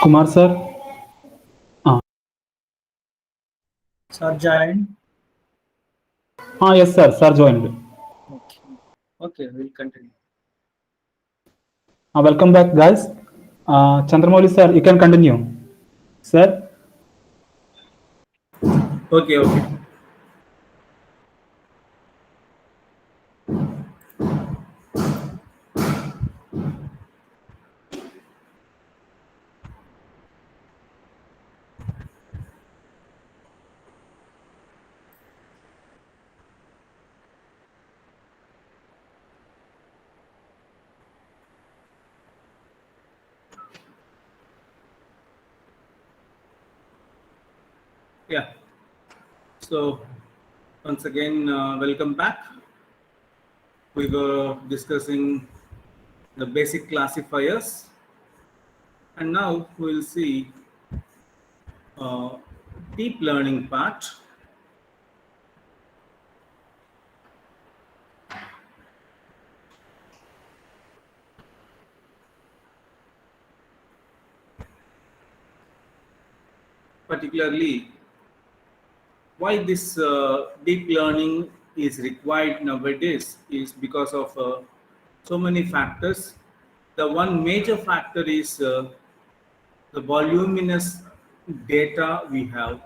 Kumar sir. Sir joined. Yes sir, sir joined. Okay, we'll continue. Welcome back guys. Chandramouli sir, you can continue. Sir. Okay. Yeah. So once again, welcome back. We were discussing the basic classifiers, and now we'll see deep learning part. Particularly, why this deep learning is required nowadays is because of so many factors. The one major factor is the voluminous data we have.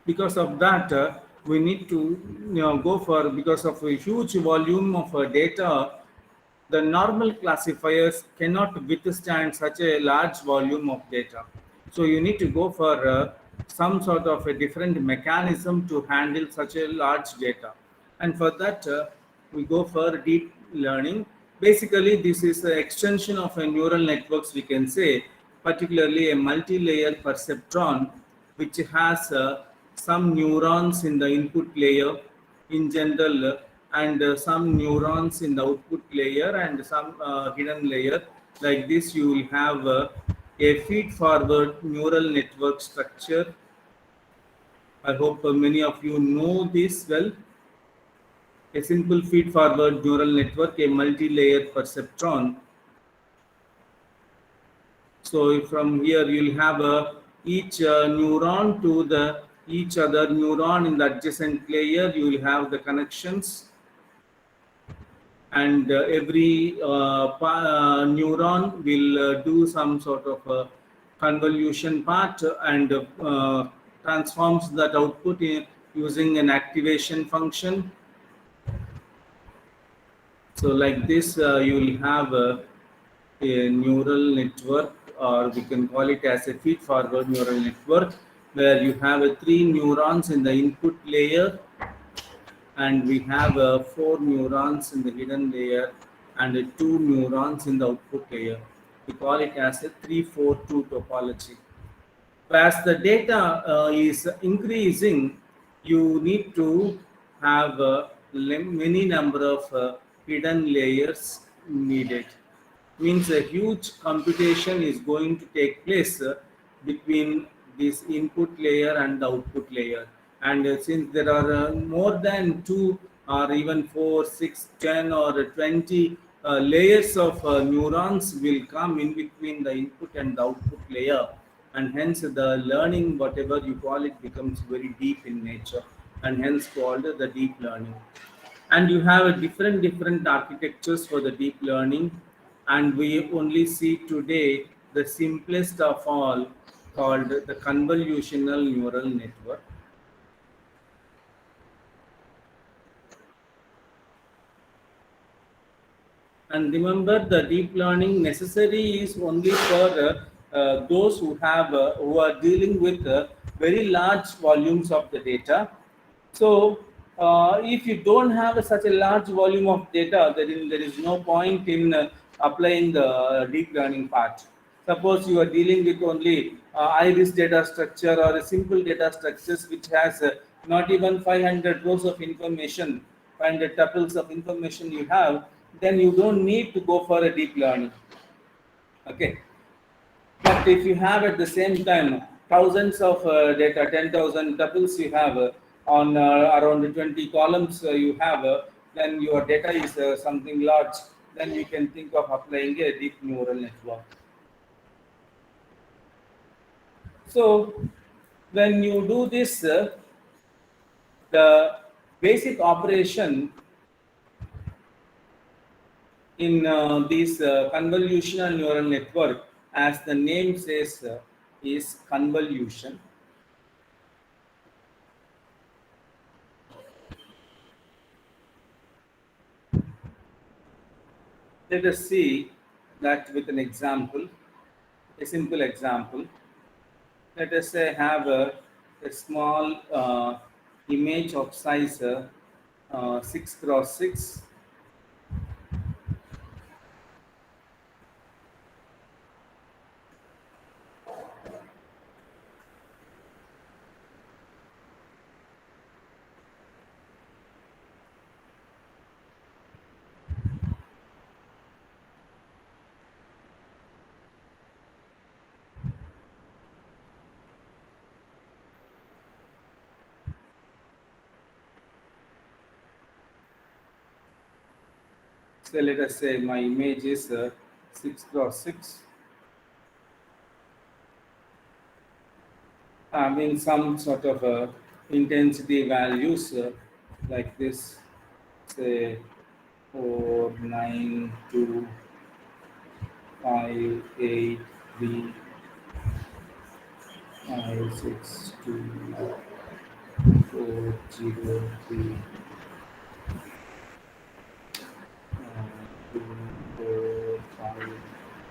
Because of that, we need to go for, because of a huge volume of data, the normal classifiers cannot withstand such a large volume of data. So you need to go for some sort of a different mechanism to handle such a large data. And for that, we go for deep learning. Basically, this is an extension of a neural networks, we can say, particularly a multi-layer perceptron, which has some neurons in the input layer in general, and some neurons in the output layer and some hidden layer. Like this, you will have a feed-forward neural network structure. I hope many of you know this well. A simple feed-forward neural network, a multi-layer perceptron. So from here you'll have each neuron to the each other neuron in the adjacent layer. You will have the connections, and every neuron will do some sort of convolution part and transforms that output using an activation function. So like this, you will have a neural network, or we can call it as a feed-forward neural network, where you have three neurons in the input layer, and we have 4 neurons in the hidden layer and 2 neurons in the output layer. We call it as a 3-4-2 topology. As the data is increasing, you need to have many number of hidden layers needed. Means a huge computation is going to take place between this input layer and the output layer. And since there are more than 2 or even 4, 6, 10 or 20 layers of neurons will come in between the input and the output layer, and hence the learning, whatever you call it, becomes very deep in nature, and hence called the deep learning. And you have a different architectures for the deep learning, and we only see today the simplest of all, called the convolutional neural network. And remember, the deep learning necessary is only for those who are dealing with very large volumes of the data. So if you don't have such a large volume of data, there is no point in applying the deep learning part. Suppose you are dealing with only iris data structure or a simple data structures which has not even 500 rows of information, 500 tuples of information you have, then you don't need to go for a deep learning. Okay. But if you have at the same time thousands of data, 10,000 tuples you have on around 20 columns you have, then your data is something large. then you can think of applying a deep neural network. So when you do this, the basic operation in this convolutional neural network, as the name says, is convolution. Let us see that with an example, a simple example. Let us say have a small image of size 6 cross 6. So let us say my image is 6 cross 6, having some sort of intensity values like this, say 4, 9, 2, 5, 8, 3, 5, 6, 2, 4, 0, 3, 2, 4, 5,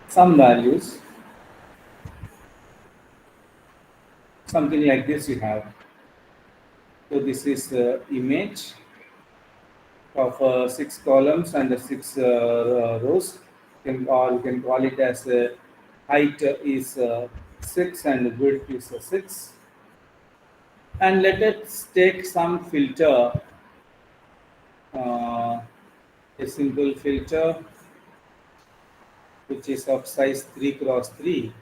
some values, something like this you have. So this is the image of 6 columns and 6 rows, or you can call it as height is 6 and width is 6. And let us take some filter, uh, a simple filter which is of size 3 cross 3.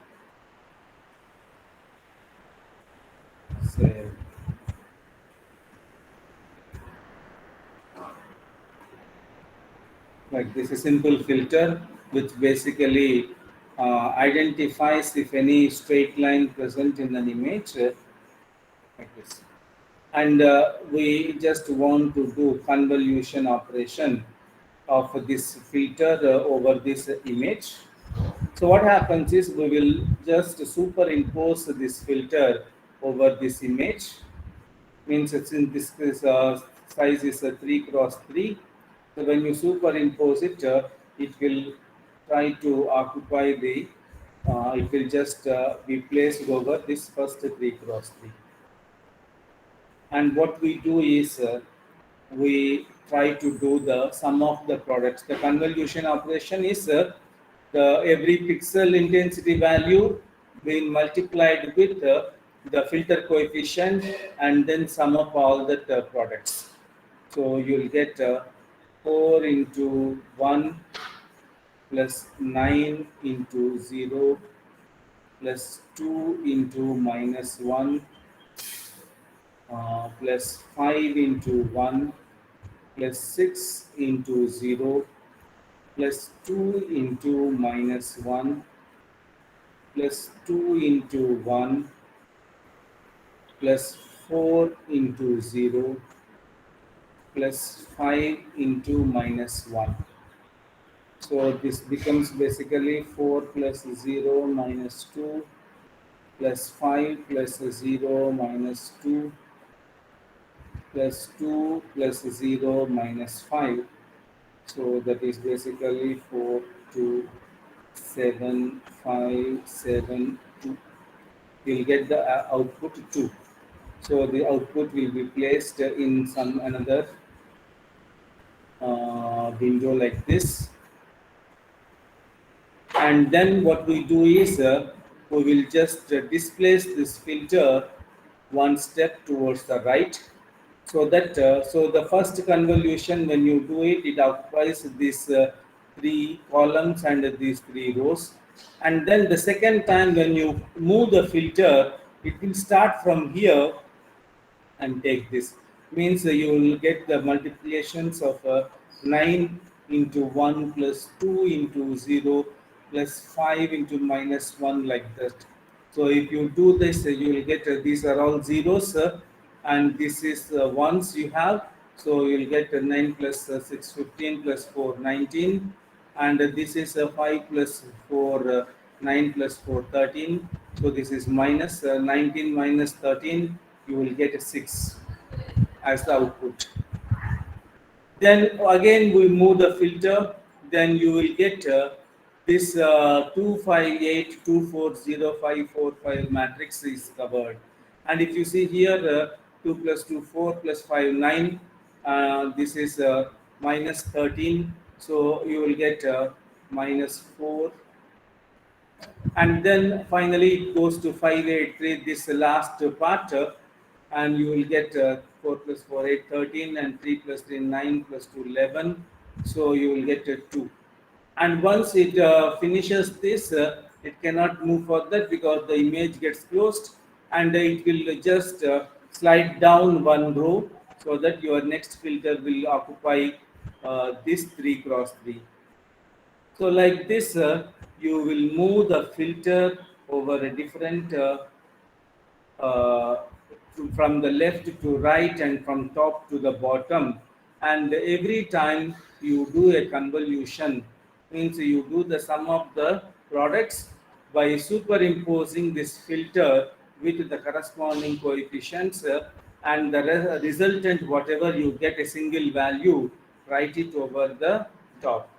Say, like this, a simple filter which basically identifies if any straight line present in an image, like this. And we just want to do convolution operation of this filter over this image. So what happens is we will just superimpose this filter over this image. Means it's in this size is 3 cross 3. So when you superimpose it, it will try to occupy the, it will just be placed over this first 3 cross 3. And what we do is we try to do the sum of the products. The convolution operation is the every pixel intensity value being multiplied with the filter coefficient and then sum of all the products. So you'll get 4 into 1 plus 9 into 0 plus 2 into minus 1 plus 5 into 1 plus 6 into 0 plus 2 into minus 1 plus 2 into 1 plus 4 into 0 plus 5 into minus 1. So this becomes basically 4 plus 0 minus 2 plus 5 plus 0 minus 2 plus 2 plus 0 minus 5. So that is basically 4, 2, 7, 5, 7, 2. We'll get the output 2. So the output will be placed in some another window like this. And then what we do is we will just displace this filter one step towards the right, so that so the first convolution, when you do it, it occupies these 3 columns and these 3 rows. And then the second time when you move the filter, it will start from here and take this. Means you will get the multiplications of 9 into 1 plus 2 into 0 plus 5 into minus 1, like that. So if you do this, you will get these are all zeros, and this is ones you have. So you will get 9 plus 6, 15 plus 4, 19, and this is 5 plus 4, 9 plus 4, 13. So this is minus 19 minus 13, you will get a 6 as the output. Then again we move the filter, then you will get this 258 matrix is covered. And if you see here, 2 plus 2 4 plus 5 9, this is minus 13, so you will get minus 4. And then finally it goes to 583, this last part, and you will get 4 plus 4 8 13, and 3 plus 3 9 plus 2 11, so you will get 2. And once it finishes this, it cannot move further because the image gets closed, and it will just slide down one row, so that your next filter will occupy this 3 cross 3. So like this, you will move the filter over a different uh, from the left to right and from top to the bottom. And every time you do a convolution, means you do the sum of the products by superimposing this filter with the corresponding coefficients, and the resultant whatever you get a single value, write it over the top,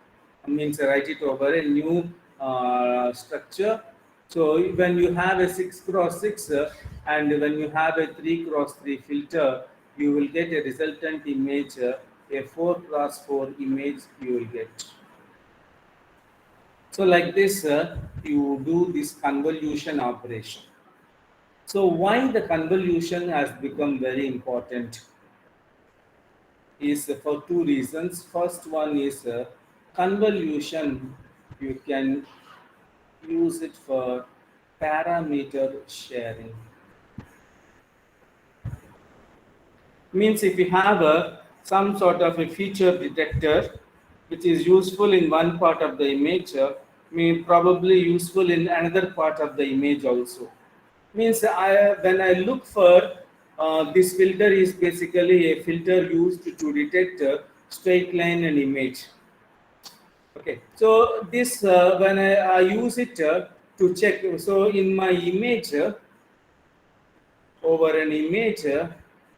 means write it over a new structure. So when you have a 6 cross 6, and when you have a 3 cross 3 filter, you will get a resultant image, a 4 cross 4 image you will get. So like this, you do this convolution operation. So why the convolution has become very important is for two reasons. First one is convolution, you can use it for parameter sharing. Means if you have some sort of a feature detector which is useful in one part of the image, may probably useful in another part of the image also. Means when I look for this filter is basically a filter used to detect straight line and image. Okay, so this when I use it to check, so in my image, over an image,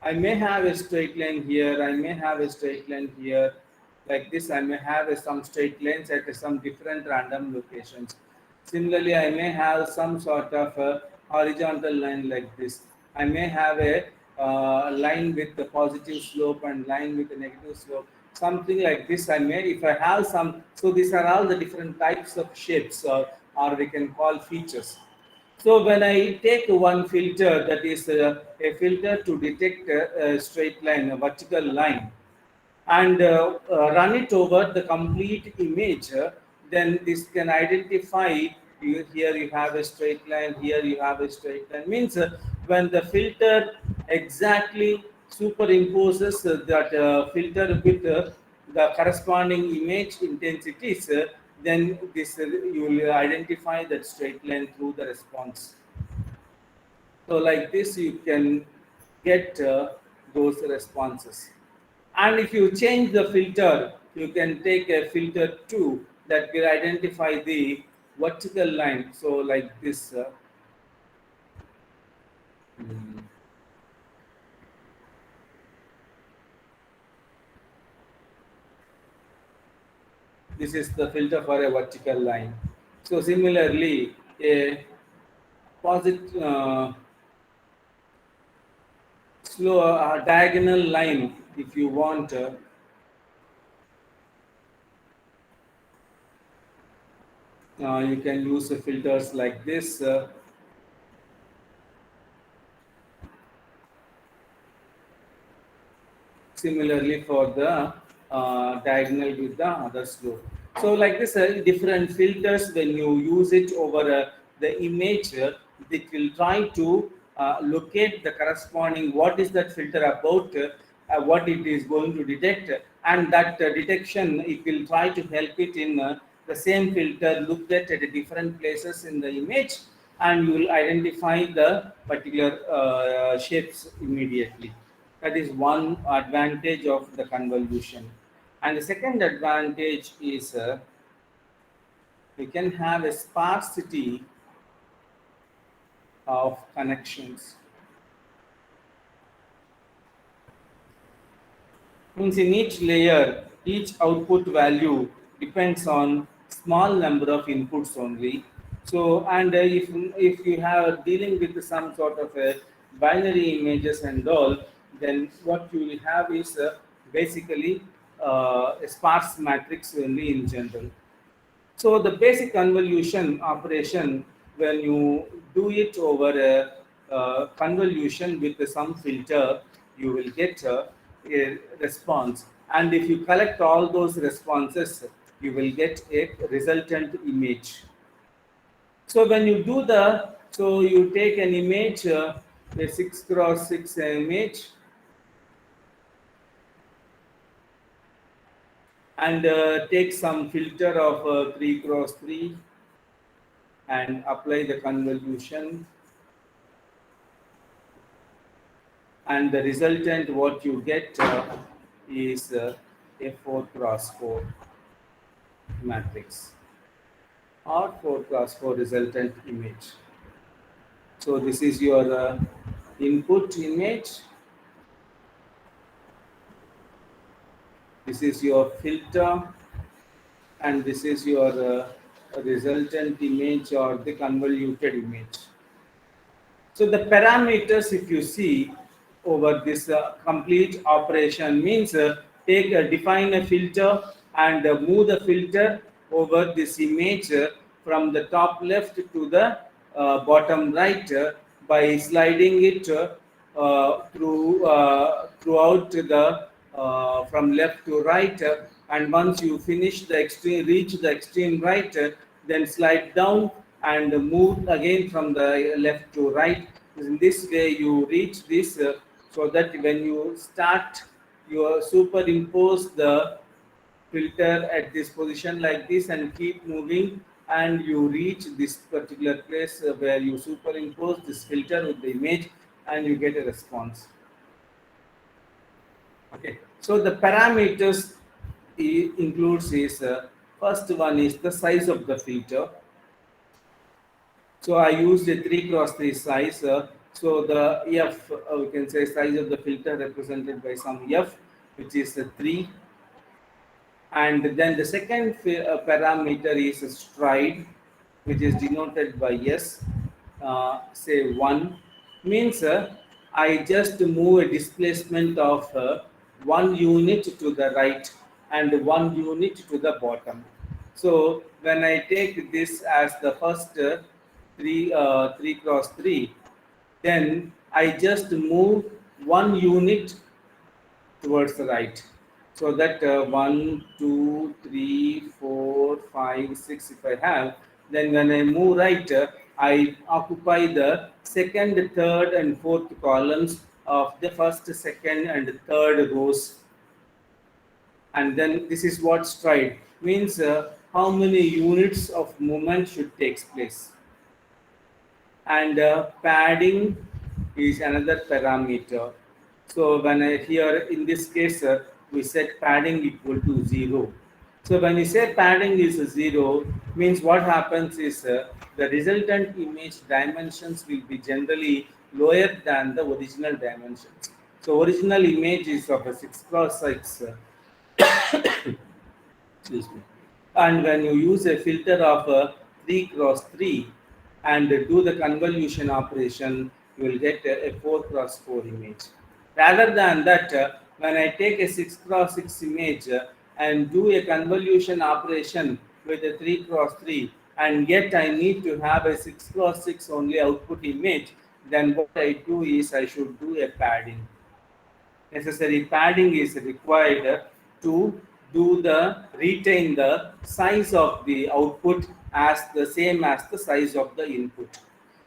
I may have a straight line here, I may have a straight line here, like this. I may have some straight lines at some different random locations. Similarly, I may have some sort of a horizontal line like this. I may have a line with the positive slope and line with a negative slope, something like this. I may, if I have some, so these are all the different types of shapes, or we can call features. So when I take one filter, that is a filter to detect a straight line, a vertical line, and run it over the complete image, then this can identify, here you have a straight line, here you have a straight line. Means when the filter exactly superimposes that filter with the corresponding image intensities, then this you will identify that straight line through the response. So like this, you can get those responses. And if you change the filter, you can take a filter 2 that will identify the vertical line. So like this, this is the filter for a vertical line. So similarly, a positive slow diagonal line, if you want, you can use filters like this. Similarly for the diagonal with the other slope. So like this, different filters, when you use it over the image, it will try to locate the corresponding, what is that filter about, what it is going to detect, and that detection, it will try to help it in the same filter looked at different places in the image, and you will identify the particular shapes immediately. That is one advantage of the convolution. And the second advantage is we can have a sparsity of connections. Means in each layer, each output value depends on small number of inputs only. So, and if you have dealing with some sort of a binary images and all, then what you will have is basically a sparse matrix only in general. So the basic convolution operation, when you do it over a convolution with some filter, you will get a response. And if you collect all those responses, you will get a resultant image. So when you do so you take an image, a 6x6 image, and take some filter of 3x3 and apply the convolution, and the resultant what you get is a 4x4 matrix or 4x4 resultant image. So this is your input image, this is your filter, and this is your resultant image or the convoluted image. So the parameters, if you see over this complete operation, means define a filter and move the filter over this image from the top left to the bottom right by sliding it throughout the from left to right, and once you finish the extreme, reach the extreme right, then slide down and move again from the left to right. In this way you reach this, so that when you start, you superimpose the filter at this position like this and keep moving, and you reach this particular place where you superimpose this filter with the image, and you get a response. Okay, so the parameters includes is first one is the size of the filter. So I used a 3x3 size. So the F, we can say size of the filter represented by some F, which is 3. And then the second parameter is stride, which is denoted by S, say 1, means I just move a displacement of 1 unit to the right and 1 unit to the bottom. So when I take this as the first 3x3, then I just move 1 unit towards the right. So that 1, 2, 3, 4, 5, 6, if I have, then when I move right, I occupy the second, third, and fourth columns of the first, second, and third rows. And then this is what stride means, how many units of movement should take place. And padding is another parameter. So when I here in this case we set padding equal to 0. So when you say padding is 0, means what happens is the resultant image dimensions will be generally lower than the original dimensions. So original image is of a 6x6. Excuse me. And when you use a filter of 3x3 and do the convolution operation, you will get a 4x4 image. Rather than that, when I take a 6x6 image and do a convolution operation with a 3x3, and yet I need to have a 6x6 only output image, then what I do is I should do a padding. Necessary padding is required to retain the size of the output as the same as the size of the input.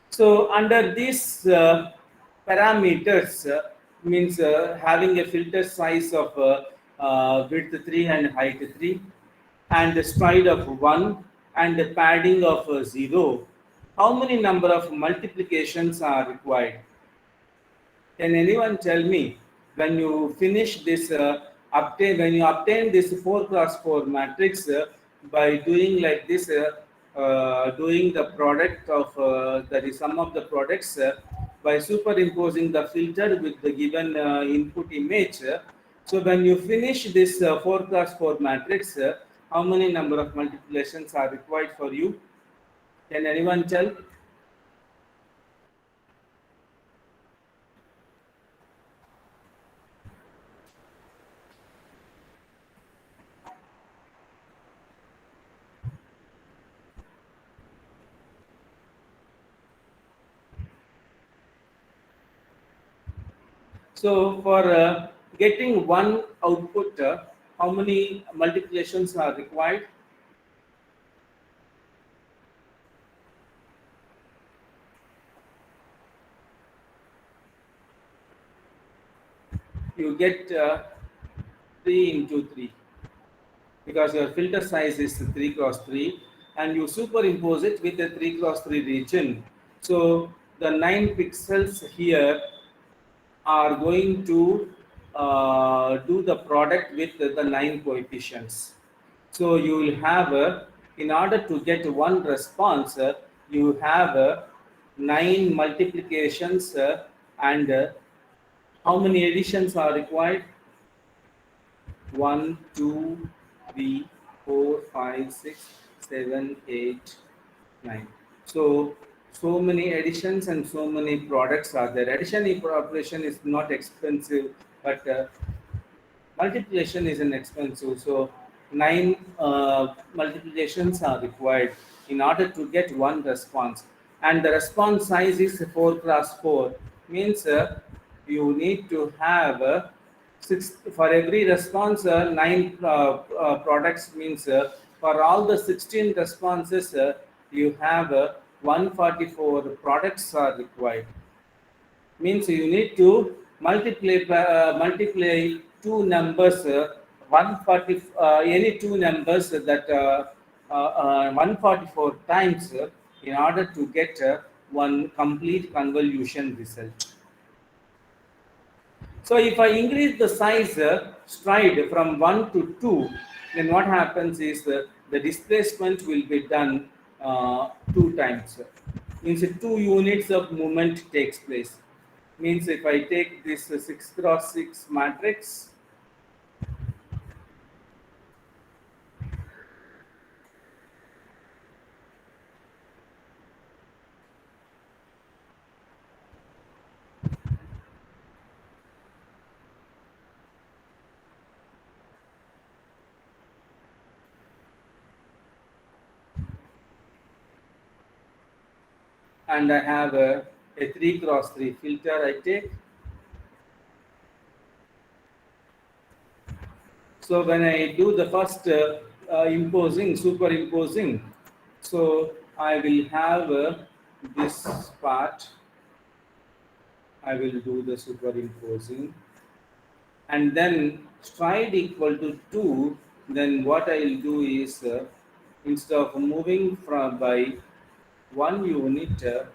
So under these parameters, means having a filter size of width 3 and height 3 and the stride of 1 and the padding of 0, how many number of multiplications are required? Can anyone tell me, when you finish this when you obtain this 4 cross 4 matrix by doing like this, doing the product of that is sum of the products by superimposing the filter with the given input image. So when you finish this 4 cross 4 matrix, how many number of multiplications are required for you? Can anyone tell? So for getting one output, how many multiplications are required? You get 3 into 3 because your filter size is 3 cross 3 and you superimpose it with the 3 cross 3 region. So the 9 pixels here are going to do the product with the 9 coefficients. So you will have, in order to get one response, you have 9 multiplications and how many additions are required? 1, 2, 3, 4, 5, 6, 7, 8, 9. So, so many additions and so many products are there. Addition operation is not expensive, but multiplication is inexpensive. So 9 multiplications are required in order to get one response. And the response size is 4 cross 4. Means you need to have for every response 9 products. Means for all the 16 responses you have 144 products are required. Means you need to multiply two numbers 140 any two numbers that 144 times in order to get one complete convolution result. So if I increase the size stride from 1 to 2, then what happens is the displacement will be done 2 times. Means 2 units of movement takes place. Means if I take this 6 cross 6 matrix, and I have a 3 cross 3 filter I take. So when I do the first superimposing, so I will have this part, I will do the superimposing, and then stride equal to 2, then what I will do is instead of moving from by 1 unit,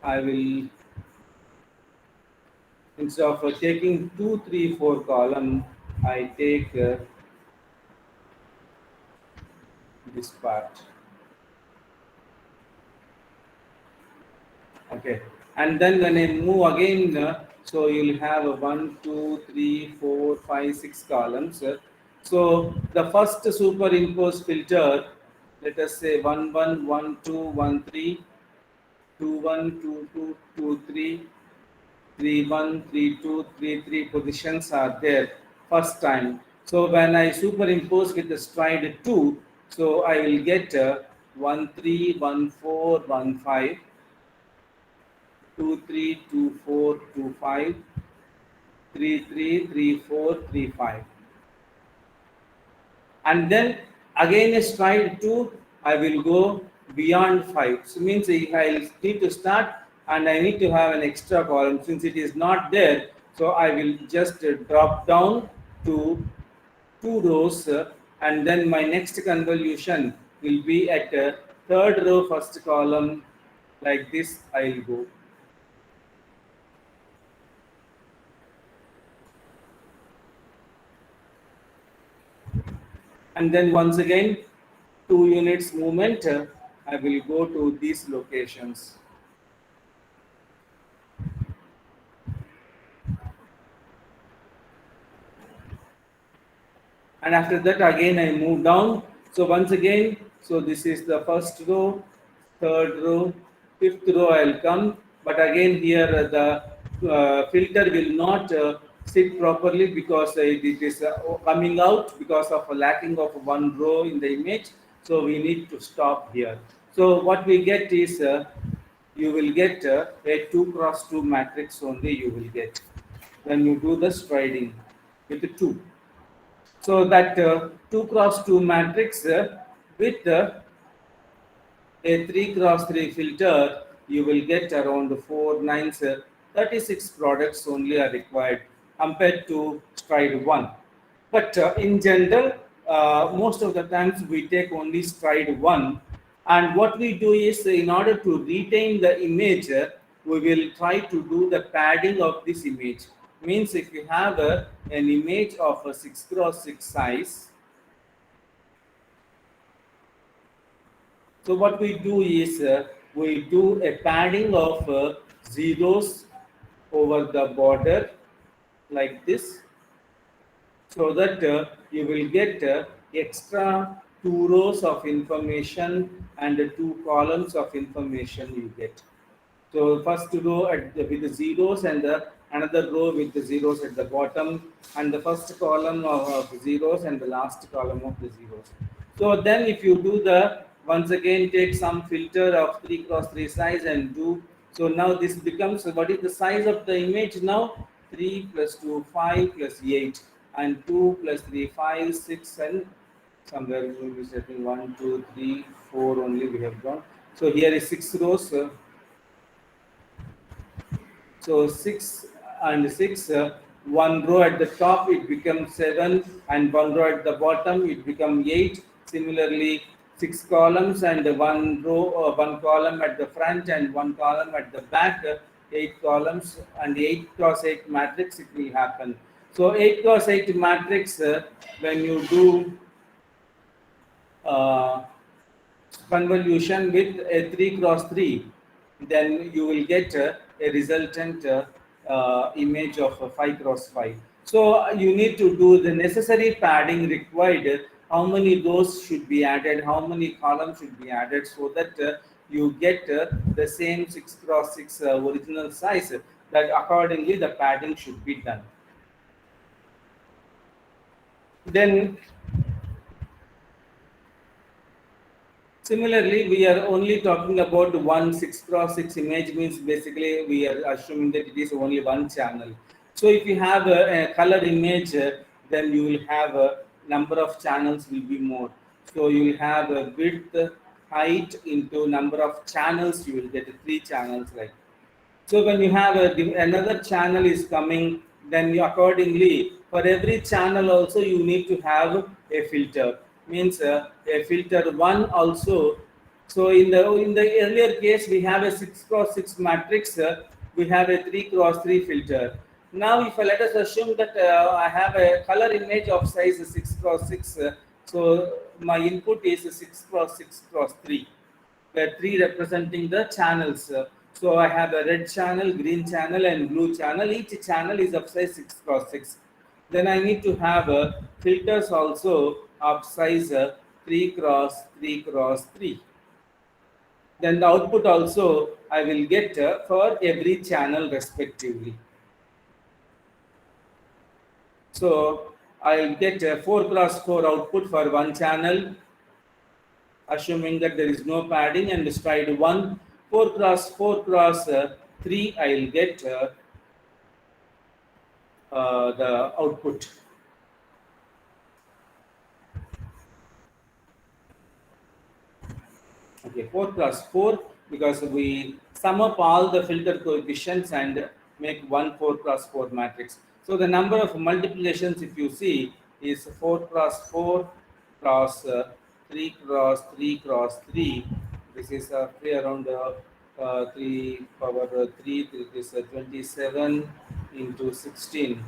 I will, instead of taking 2, 3, 4 column, I take this part. Okay, and then when I move again, so you'll have a 1, 2, 3, 4, 5, 6 columns. So the first superimpose filter, let us say 1, 1, 1, 2, 1, 3, 2, 1, 2, 2, 2, 3, 3, 1, 3, 2, 3, 3 positions are there first time. So when I superimpose with the stride 2, so I will get 1, 3, 1, 4, 1, 5. 2, 3, 2, 4, 2, 5, 3, 3, 3, 4, 3, 5. And then again a stride 2, I will go beyond 5. So means I need to start and I need to have an extra column since it is not there. So I will just drop down to 2 rows, and then my next convolution will be at third row, first column, like this I'll go. And then once again 2 units movement, I will go to these locations. And after that again I move down. So once again, so this is the first row, third row, fifth row I'll come, but again here the filter will not sit properly because it is coming out because of a lacking of one row in the image. So we need to stop here. So what we get is you will get a 2 cross 2 matrix only you will get when you do the striding with the 2. So that 2 cross 2 matrix with a 3 cross 3 filter, you will get around 4 nines, 36 products only are required compared to stride 1. But in general, most of the times we take only stride 1, and what we do is in order to retain the image, we will try to do the padding of this image. Means if you have an image of a 6 cross 6 size, so what we do is we do a padding of zeros over the border like this, so that you will get extra 2 rows of information and 2 columns of information you get. So first row with the zeros, and another row with the zeros at the bottom, and the first column of zeros and the last column of the zeros. So then if you do the, once again take some filter of 3 cross 3 size and do, so now this becomes, what is the size of the image now? 3 plus 2 5 plus 8, and 2 plus 3 5 6, and somewhere we will be setting 1 2 3 4 only we have gone. So here is 6 rows. So 6 and 6, one row at the top it becomes 7, and one row at the bottom it becomes 8. Similarly, 6 columns and one row, one column at the front and one column at the back, 8 columns, and 8 cross 8 matrix it will happen. So 8 cross 8 matrix, when you do uh, convolution with a 3 cross 3, then you will get a resultant image of a 5 cross 5. So you need to do the necessary padding required, how many rows should be added, how many columns should be added, so that you get the same 6 cross 6 original size, that accordingly the padding should be done. Then similarly, we are only talking about one 6 cross 6 image, means basically we are assuming that it is only one channel. So if you have a color image, then you will have a number of channels will be more. So you will have a width, height into number of channels, you will get 3 channels like. So when you have another channel is coming, then you accordingly for every channel also you need to have a filter. Means a filter 1 also. So in the earlier case we have a 6 cross 6 matrix. We have a 3 cross 3 filter. Now if let us assume that I have a color image of size 6 cross 6. So my input is 6 cross 6 cross 3, where 3 representing the channels. So I have a red channel, green channel, and blue channel. Each channel is of size 6 cross 6. Then I need to have filters also of size 3 cross 3 cross 3. Then the output also I will get for every channel respectively. So I'll get a 4 cross 4 output for one channel, assuming that there is no padding, and stride 1, 4 cross 4 cross 3, I'll get the output. Okay, 4 cross 4, because we sum up all the filter coefficients and make one 4 cross 4 matrix. So the number of multiplications, if you see, is 4 cross 4 cross 3 cross 3 cross 3. This is roughly around 3 power 3, this is 27 into 16.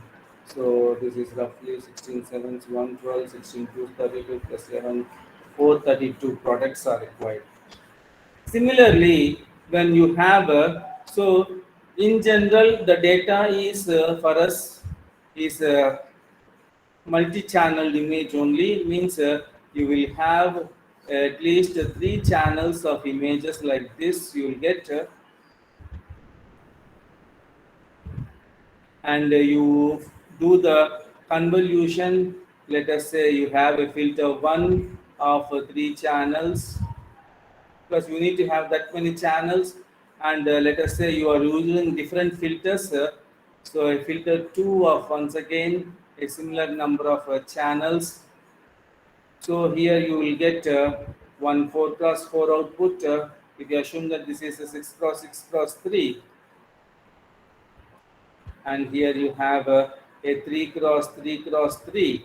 So this is roughly 16 7 112, 16 2 32 plus 11, 432 products are required. Similarly, when you have so in general the data is for us is multi-channel image only, means you will have at least three channels of images like this you will get, and you do the convolution. Let us say you have a filter one of three channels, because you need to have that many channels, and let us say you are using different filters, so a filter 2 of once again a similar number of channels. So here you will get one 4 cross 4 output, if you assume that this is a 6 cross 6 cross 3, and here you have a 3 cross 3 cross 3,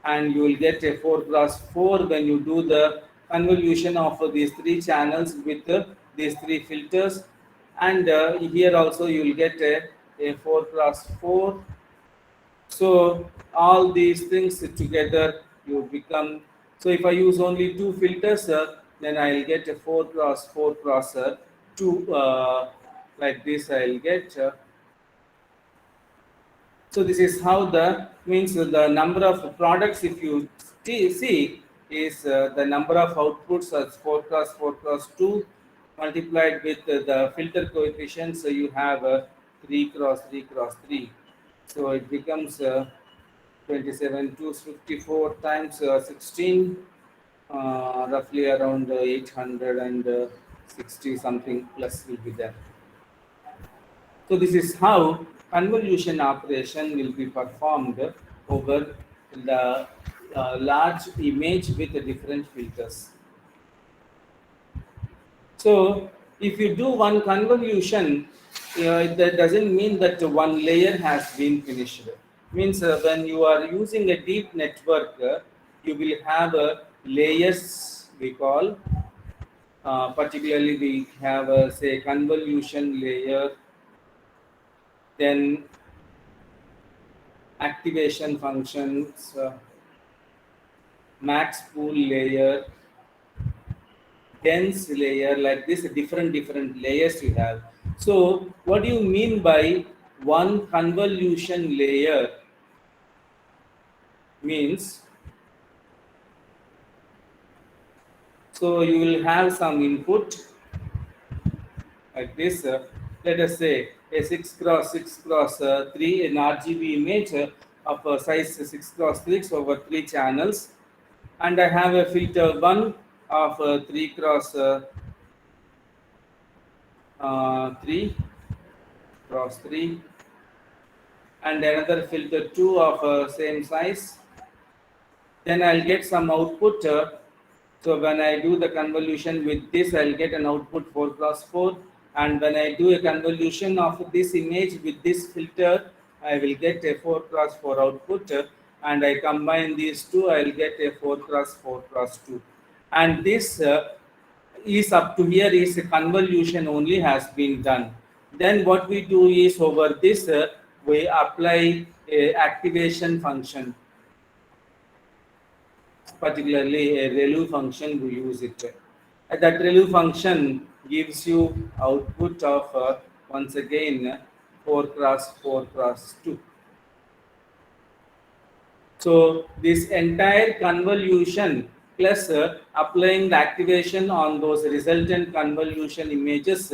and you will get a 4 cross 4 when you do the convolution of these three channels with these three filters. And here also you will get a 4 cross 4. So all these things together you become, so if I use only two filters, then I'll get a 4 cross 4 cross 2, like this I'll get. So this is how the, means the number of products, if you see, is the number of outputs as 4 cross 4 cross 2 multiplied with the filter coefficient. So you have 3 cross 3 cross 3. So it becomes 27 to 54 times 16, roughly around 860 something plus will be there. So this is how convolution operation will be performed over the large image with the different filters. So if you do one convolution, that doesn't mean that one layer has been finished. Means when you are using a deep network, you will have layers we call. Particularly, we have say convolution layer, then activation functions, max pool layer, dense layer, like this different layers you have. So what do you mean by one convolution layer? Means, so you will have some input like this, let us say a 6 cross 6 cross 3, an RGB image of size 6 cross 6 over 3 channels, and I have a filter 1 of 3 cross 3 cross 3, and another filter 2 of same size. Then I'll get some output. So when I do the convolution with this, I'll get an output 4 cross 4. And when I do a convolution of this image with this filter, I will get a 4 cross 4 output. And I combine these two, I'll get a 4 cross 4 cross 2. And this is up to here is a convolution only has been done. Then what we do is over this, we apply a activation function, particularly a ReLU function, we use it. That ReLU function gives you output of once again 4 cross 4 cross 2. So this entire convolution plus applying the activation on those resultant convolution images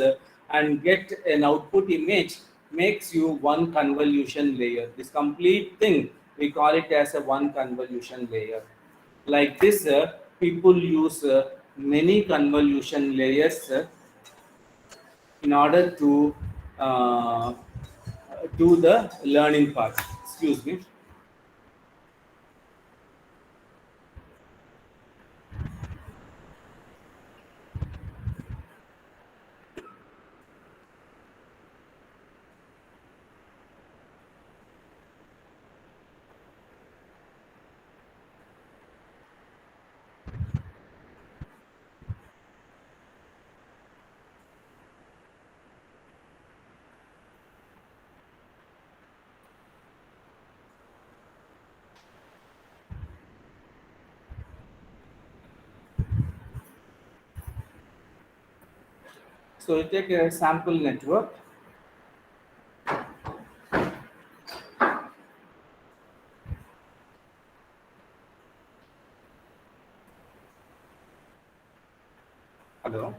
and get an output image makes you one convolution layer. This complete thing we call it as a one convolution layer. Like this, people use many convolution layers in order to uh, do the learning part. Excuse me. So you take a sample network. Hello.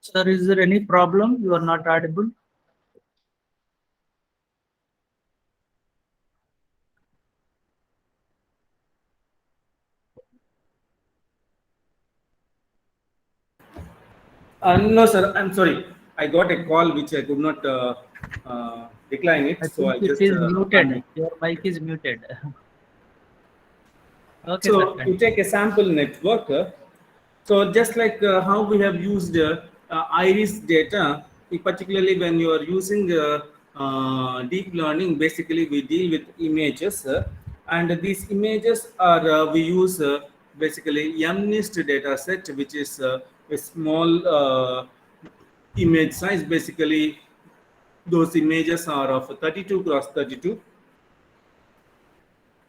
Sir, is there any problem? You are not audible. No, sir. I'm sorry. I got a call which I could not decline it, I so think I it just is muted. unmute. Your mic is muted. Okay, sir. So you take a sample network. So just like how we have used iris data, particularly when you are using deep learning, basically we deal with images, and these images are we use basically MNIST data set, which is a small image size. Basically, those images are of 32 cross 32.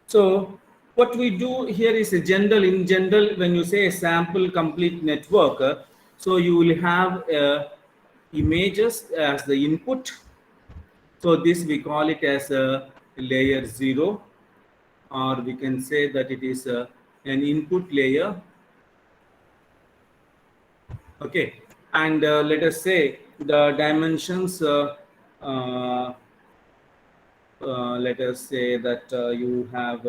So what we do here is a general, in general, when you say a sample complete network, so you will have images as the input. So this we call it as a layer 0, or we can say that it is an input layer. Okay, and let us say the dimensions, uh, let us say that you have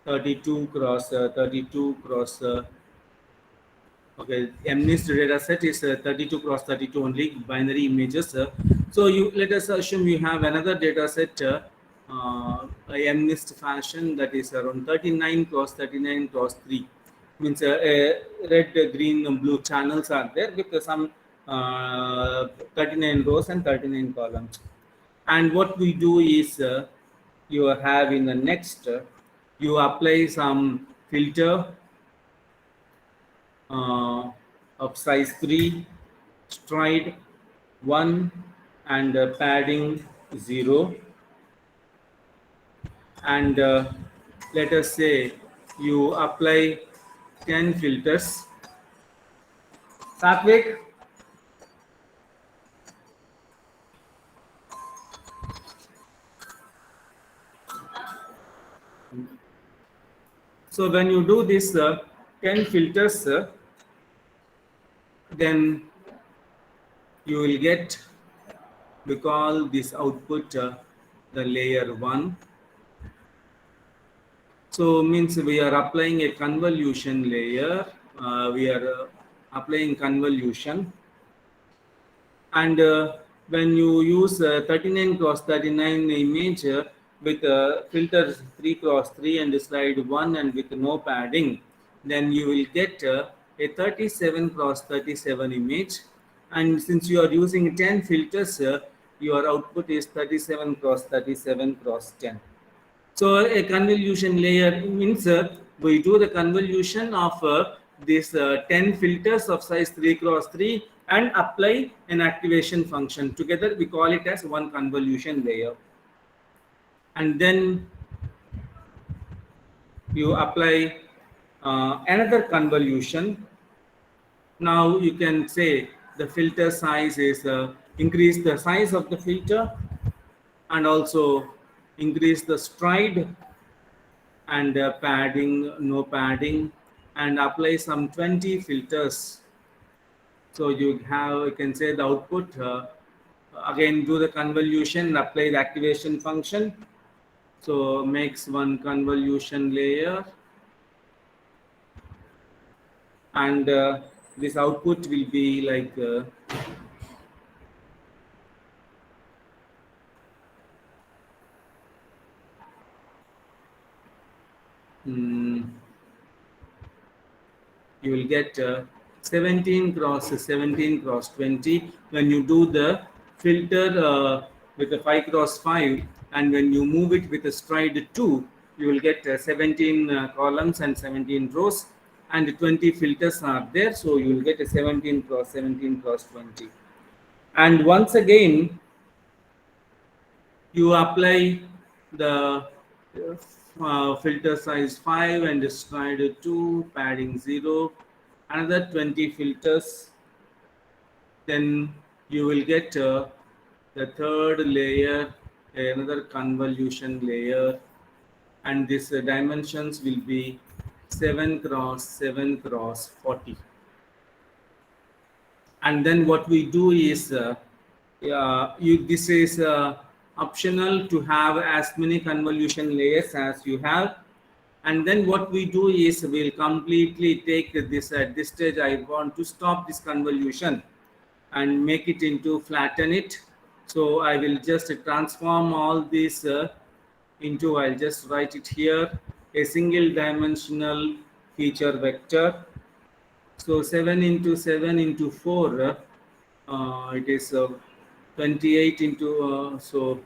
32 cross 32 cross okay, MNIST data set is 32 cross 32 only binary images. So you, let us assume you have another data set a MNIST fashion that is around 39 cross 39 cross 3. Means red, green, and blue channels are there with some 39 rows and 39 columns. And what we do is you have in the next, you apply some filter of size 3, stride 1, and padding 0. And let us say you apply 10 filters. Satvik, so when you do this 10 filters, then you will get, we call this output the layer 1. So means we are applying a convolution layer. We are applying convolution, and when you use 39 cross 39 image with filters 3 cross 3 and slide 1 and with no padding, then you will get a 37 cross 37 image. And since you are using 10 filters, your output is 37 cross 37 cross 10. So a convolution layer means we do the convolution of these 10 filters of size 3 cross 3 and apply an activation function. Together we call it as one convolution layer. And then you apply another convolution. Now you can say the filter size is increase the size of the filter and also increase the stride and padding, no padding, and apply some 20 filters. So you can say the output, again do the convolution, apply the activation function. So makes one convolution layer, and this output will be like mm, you will get 17 cross 17 cross 20 when you do the filter with a 5 cross 5, and when you move it with a stride 2, you will get 17 columns and 17 rows, and 20 filters are there, so you will get a 17 cross 17 cross 20. And once again you apply the filter size 5 and stride 2, padding 0, another 20 filters, then you will get the third layer, another convolution layer, and this dimensions will be 7 cross 7 cross 40. And then what we do is this is optional to have as many convolution layers as you have. And then what we do is we'll completely take this. At this stage I want to stop this convolution and make it into flatten it. So I will just transform all this into, I'll just write it here, a single dimensional feature vector. So 7 into 7 into 4, it is 28 into, so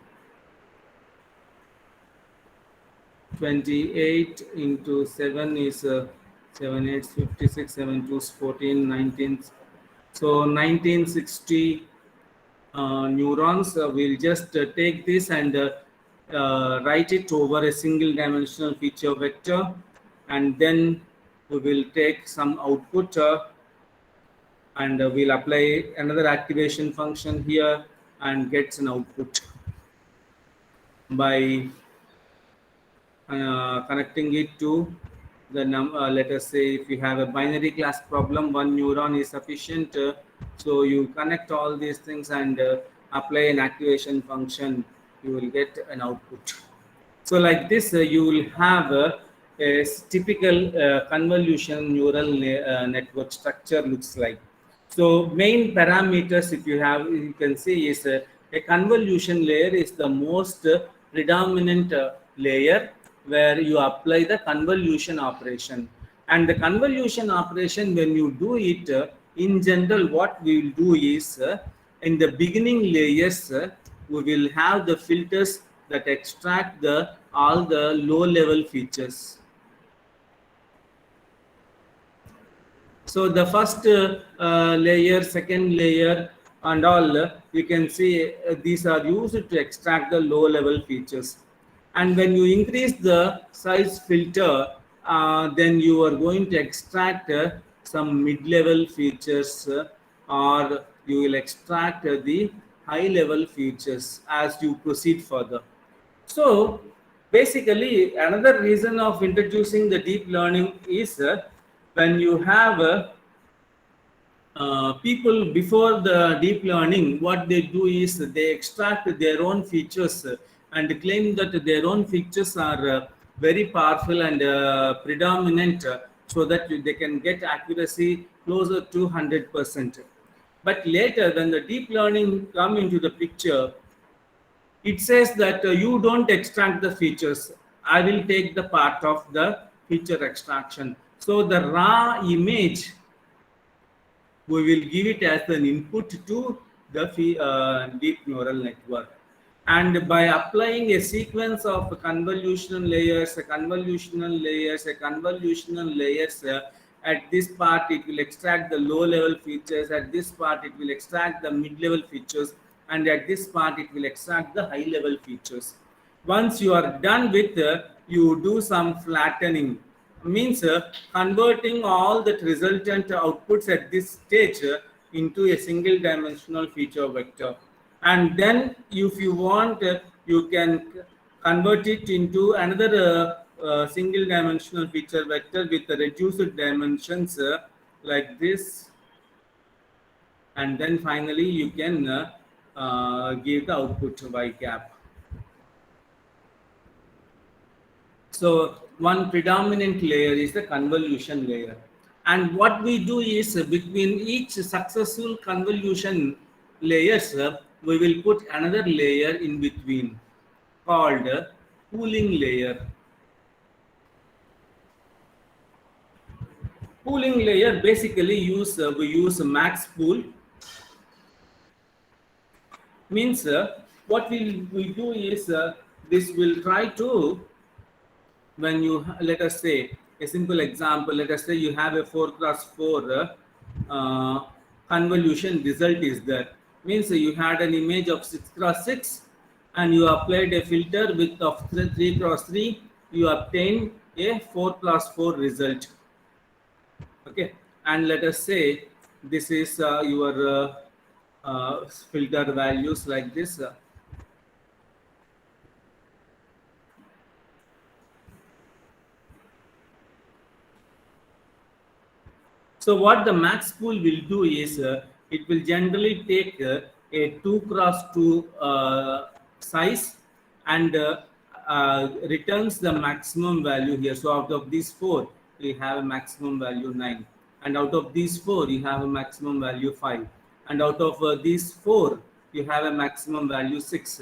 28 into 7 is 7 8 56, 7 2 14, 19. So 1960 neurons. We'll just take this and write it over a single dimensional feature vector, and then we will take some output and we'll apply another activation function here and get an output by connecting it to the let us say if you have a binary class problem, one neuron is sufficient. So you connect all these things and apply an activation function, you will get an output. So like this you will have a typical convolution neural network structure looks like. So main parameters, if you have, you can see is a convolution layer is the most predominant layer where you apply the convolution operation. And the convolution operation, when you do it, in general what we will do is in the beginning layers we will have the filters that extract the all the low level features. So the first layer, second layer and all, you can see these are used to extract the low level features. And when you increase the size filter, then you are going to extract some mid-level features or you will extract the high-level features as you proceed further. So basically another reason of introducing the deep learning is when you have people before the deep learning, what they do is they extract their own features and claim that their own features are very powerful and predominant so that they can get accuracy closer to 100%. But later when the deep learning come into the picture, it says that you don't extract the features. I will take the part of the feature extraction. So the raw image, we will give it as an input to the deep neural network. And by applying a sequence of convolutional layers, at this part it will extract the low level features, at this part it will extract the mid level features, and at this part it will extract the high level features. Once you are done with, you do some flattening, means converting all that resultant outputs at this stage into a single dimensional feature vector. And then if you want, you can convert it into another single dimensional feature vector with the reduced dimensions like this. and then finally you can give the output y cap. So one predominant layer is the convolution layer. And what we do is between each successful convolution layers, we will put another layer in between called pooling layer. Pooling layer basically we use max pool. Means what we do is this will try to, when you let us say a simple example, let us say you have a 4 cross 4 convolution result is there. Means you had an image of 6 cross 6 and you applied a filter width of 3 cross 3, you obtain a 4 cross 4 result. Okay, and let us say this is your filter values like this. So what the max pool will do is it will generally take a 2 cross 2 size and returns the maximum value here. So out of these 4, we have a maximum value 9. And out of these 4, you have a maximum value 5. And out of these 4, you have a maximum value 6.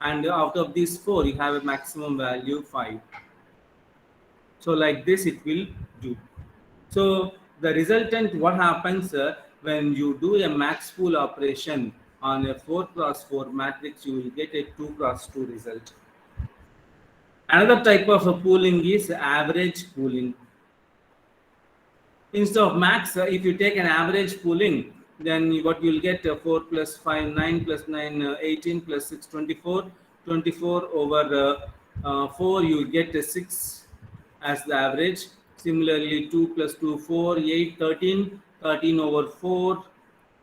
And out of these 4, you have a maximum value 5. So like this it will do. So the resultant, what happens when you do a max pool operation on a 4 cross 4 matrix, you will get a 2 cross 2 result. Another type of a pooling is average pooling. Instead of max, if you take an average pooling, then what you will get 4 plus 5, 9 plus 9, 18 plus 6, 24. 24 over 4, you will get 6 as the average. Similarly, 2 plus 2, 4, 8, 13. 13 over 4,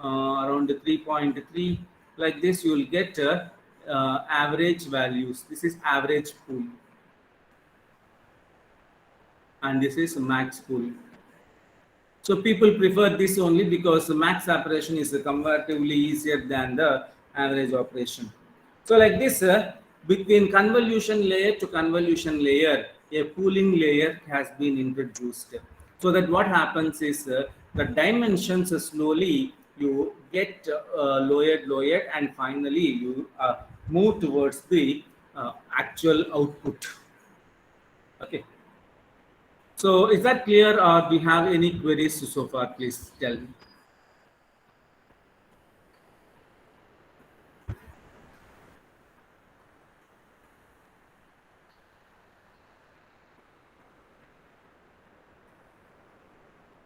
around 3.3. Like this, you will get average values. This is average pool. And this is max pool. So people prefer this only because the max operation is comparatively easier than the average operation. So like this, between convolution layer to convolution layer, a pooling layer has been introduced. So that what happens is the dimensions slowly you get lowered, and finally you move towards the actual output. Okay. So is that clear, or do you have any queries so far? Please tell me.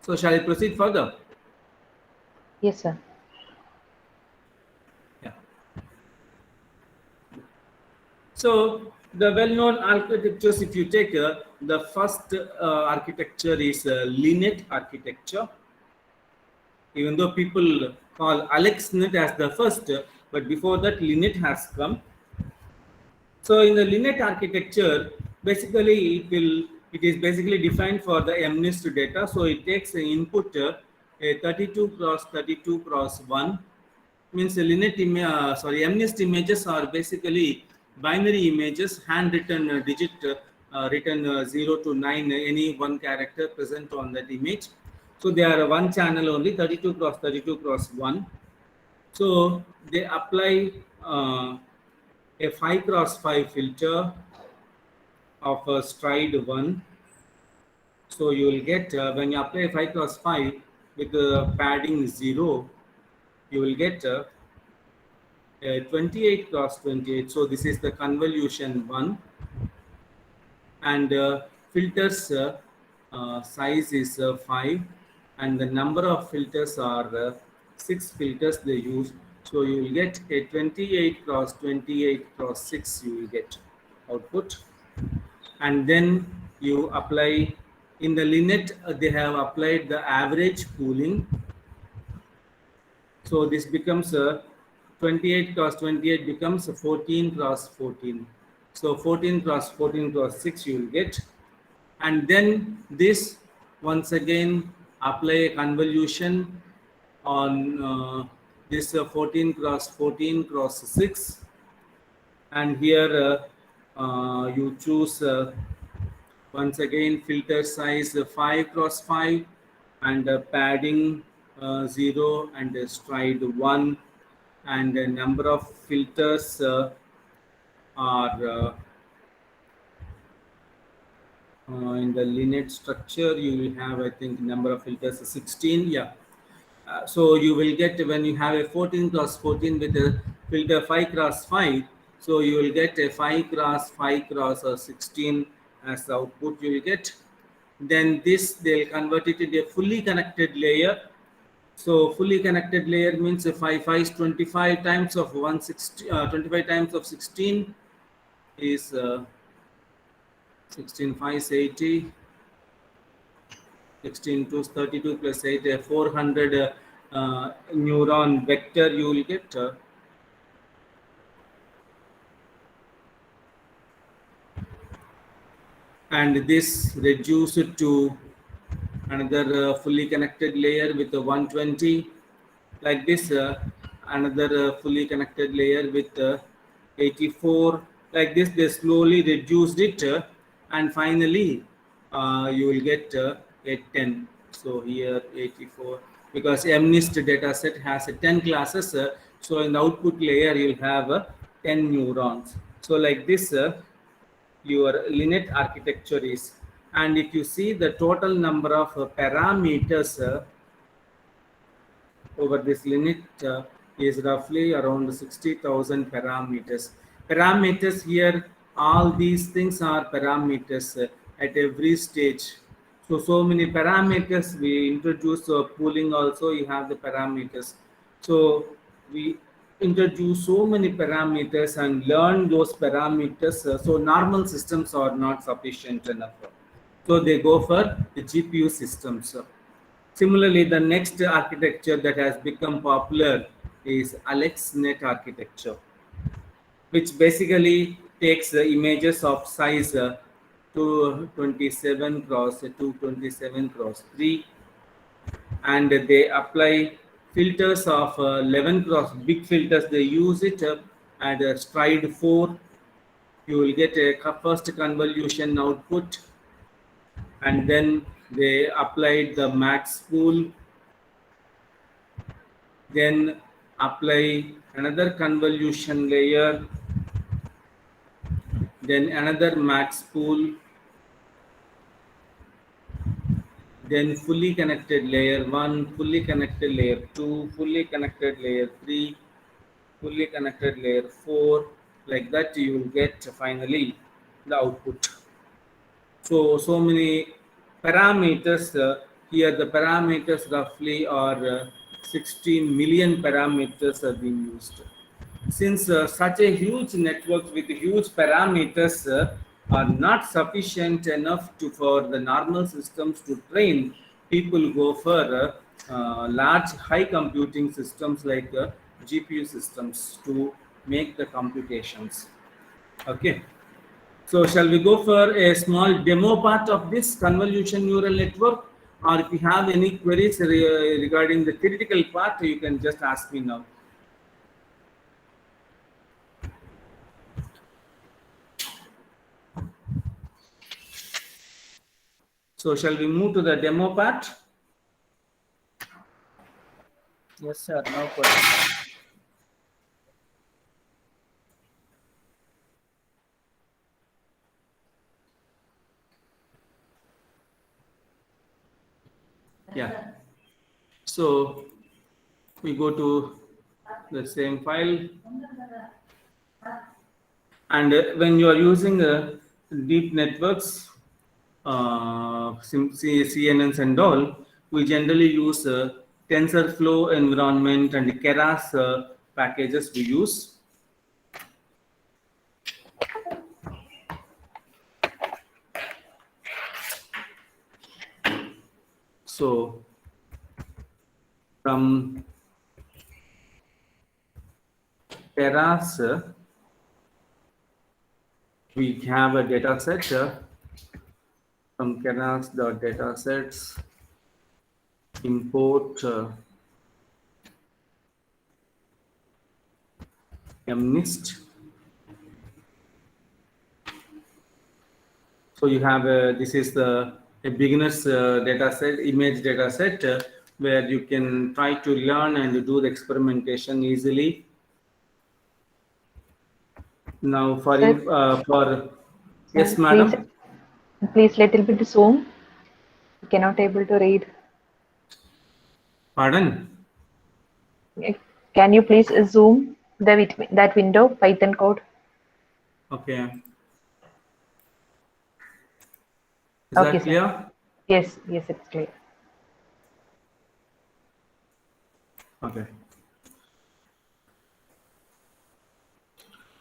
So shall I proceed further? Yes, sir. Yeah. So the well-known architectures, if you take the first architecture is linear architecture. Even though people call AlexNet as the first, but before that linear has come. So in the linear architecture, basically it is basically defined for the MNIST data. So it takes an input a 32 cross 32 cross 1, means a linear MNIST images are basically binary images, handwritten digit written 0 to 9, any one character present on that image. So they are one channel only, 32 cross 32 cross 1. So they apply a 5 cross 5 filter of stride 1. So you will get when you apply 5 cross 5 with the padding 0, you will get 28 cross 28. So this is the convolution 1, and filters size is 5, and the number of filters are 6 filters they use. So you will get a 28 cross 28 cross 6, you will get output. And then you apply in the linear, they have applied the average pooling. So this becomes 28 cross 28 becomes 14 cross 14. So 14 cross 14 cross 6 you will get. And then this once again apply a convolution on this 14 cross 14 cross 6, and here you choose once again filter size 5 cross 5 and padding 0 and stride 1, and the number of filters are in the lineage structure. You will have, I think, number of filters 16. Yeah. So you will get, when you have a 14 cross 14 with a filter 5 cross 5, so you will get a 5 cross 5 cross or 16 as the output you will get. Then this, they'll convert it into a fully connected layer. So fully connected layer means 5 5 is 25 times of 160, 25 times of 16 is 16 5 is 80. 16 to 32 plus 8, 400 neuron vector you will get. And this reduced to another fully connected layer with a 120. Like this, another fully connected layer with 84. Like this, they slowly reduced it, and finally you will get a 10. So here 84, because MNIST data set has 10 classes, so in the output layer you will have 10 neurons. So like this, your lineage architecture is, and if you see the total number of parameters over this lineage is roughly around 60,000 parameters. Parameters here, all these things are parameters at every stage. So many parameters we introduce. Pooling also, you have the parameters. So we introduce so many parameters and learn those parameters. So normal systems are not sufficient enough. So they go for the GPU systems. Similarly, the next architecture that has become popular is AlexNet architecture, which basically takes the images of size 227 cross 227 cross 3, and they apply filters of 11 cross big filters. They use it at stride 4. You will get a first convolution output, and then they applied the max spool, then apply another convolution layer, then another max spool, then fully connected layer 1, fully connected layer 2, fully connected layer 3, fully connected layer 4. Like that you will get finally the output. So many parameters. Here the parameters roughly are 16 million parameters are being used. Since such a huge network with huge parameters are not sufficient enough for the normal systems to train, people go for large high computing systems like GPU systems to make the computations. Okay. So shall we go for a small demo part of this convolution neural network, or if you have any queries regarding the theoretical part, you can just ask me now. So shall we move to the demo part? Yes, sir. No question. Yeah. So we go to the same file, and when you are using deep networks, CNNs and all, we generally use TensorFlow environment and Keras packages we use. So from Keras, we have a data set from Keras data sets, import MNIST. So you have this is a beginner's data set, image data set, where you can try to learn and do the experimentation easily. Now for yes, madam. Please little bit zoom. Cannot able to read. Pardon. Can you please zoom that window Python code? Okay. Is Okay, that clear? sir. Yes, it's clear. Okay.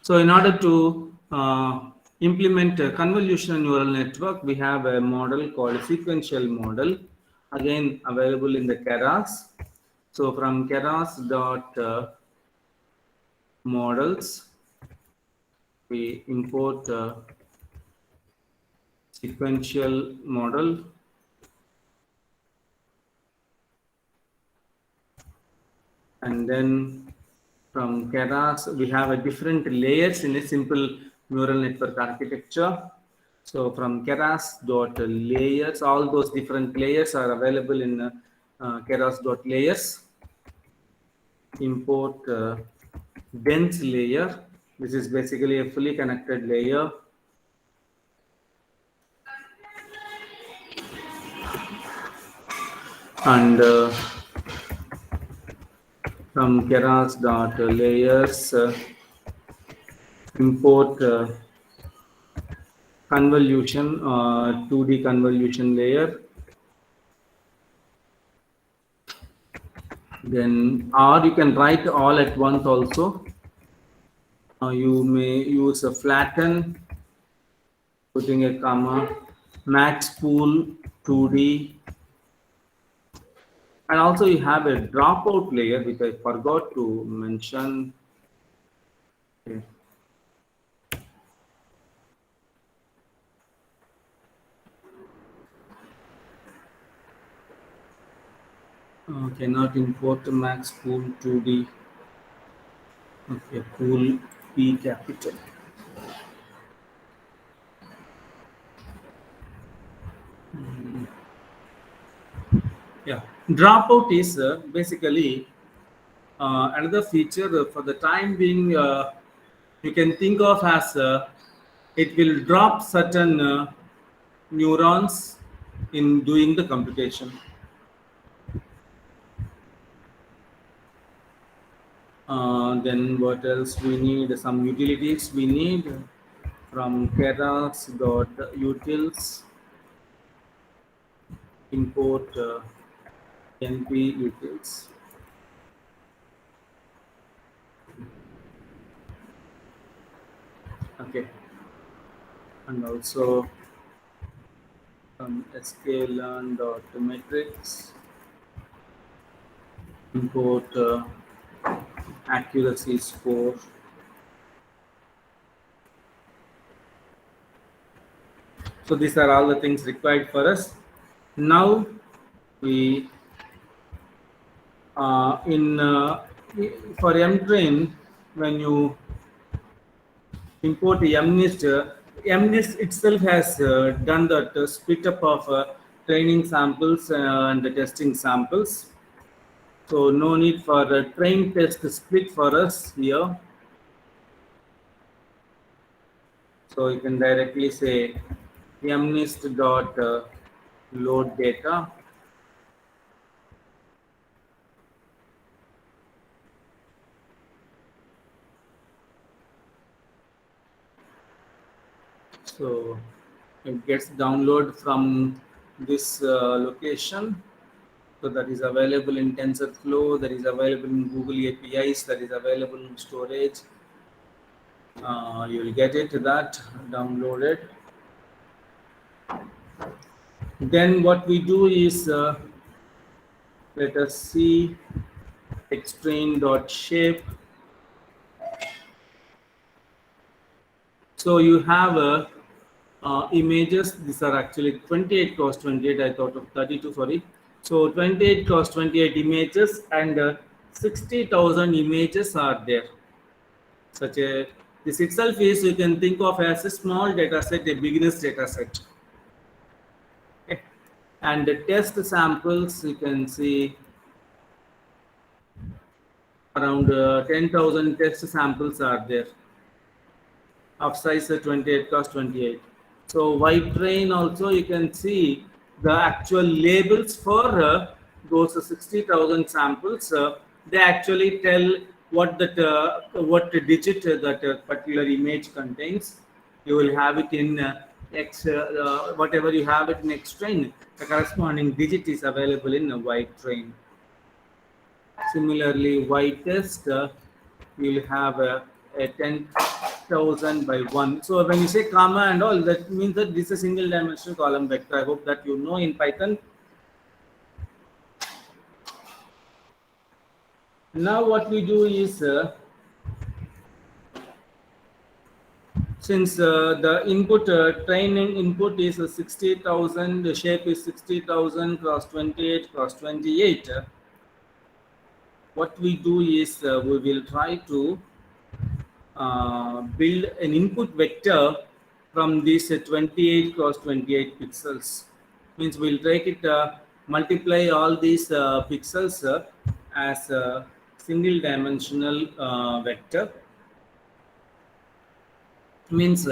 So in order to implement a convolutional neural network, we have a model called sequential model, again available in the Keras. So from Keras dot models, we import sequential model, and then from Keras we have a different layers in a simple neural network architecture. So from Keras dot layers, all those different layers are available in Keras dot layers. Import dense layer. This is basically a fully connected layer. And from Keras dot layers, import convolution, 2D convolution layer. Then, or you can write all at once also. You may use a flatten, putting a comma, max pool 2D, and also you have a dropout layer which I forgot to mention. Okay. Cannot import the max pool 2D. Okay, pool P capital. Yeah, dropout is basically another feature for the time being. You can think of as it will drop certain neurons in doing the computation. Then what else we need? Some utilities we need from Keras dot utils. Import np utils. Okay, and also sklearn dot metrics. Import accuracy score. So these are all the things required for us. Now we for mtrain, when you import MNIST, MNIST itself has done that split up of training samples and the testing samples. So no need for a train test split for us here. So you can directly say MNIST dot load data. So it gets download from this location. So that is available in TensorFlow, that is available in Google APIs, that is available in storage. You will get it that downloaded. Then what we do is let us see xtrain.shape. So you have images. These are actually 28 cross 28. I thought of 32. Sorry. So 28 cross 28 images and 60,000 images are there. This itself is, you can think of as a small data set, a beginner's data set. Okay. And the test samples, you can see around 10,000 test samples are there of size 28 cross 28. So white train also, you can see the actual labels for those 60,000 samples. They actually tell what digit that particular image contains. You will have it in whatever you have it in X train. The corresponding digit is available in a white train. Similarly, white test, you will have a 10,000 by 1. So when you say comma and all, that means that this is a single dimensional column vector. I hope that you know in Python. Now what we do is, since the input training input is 60,000, the shape is 60,000 cross 28 cross 28. What we do is we will try to build an input vector from these 28 cross 28 pixels. Means we'll take it, multiply all these pixels as a single dimensional vector. Means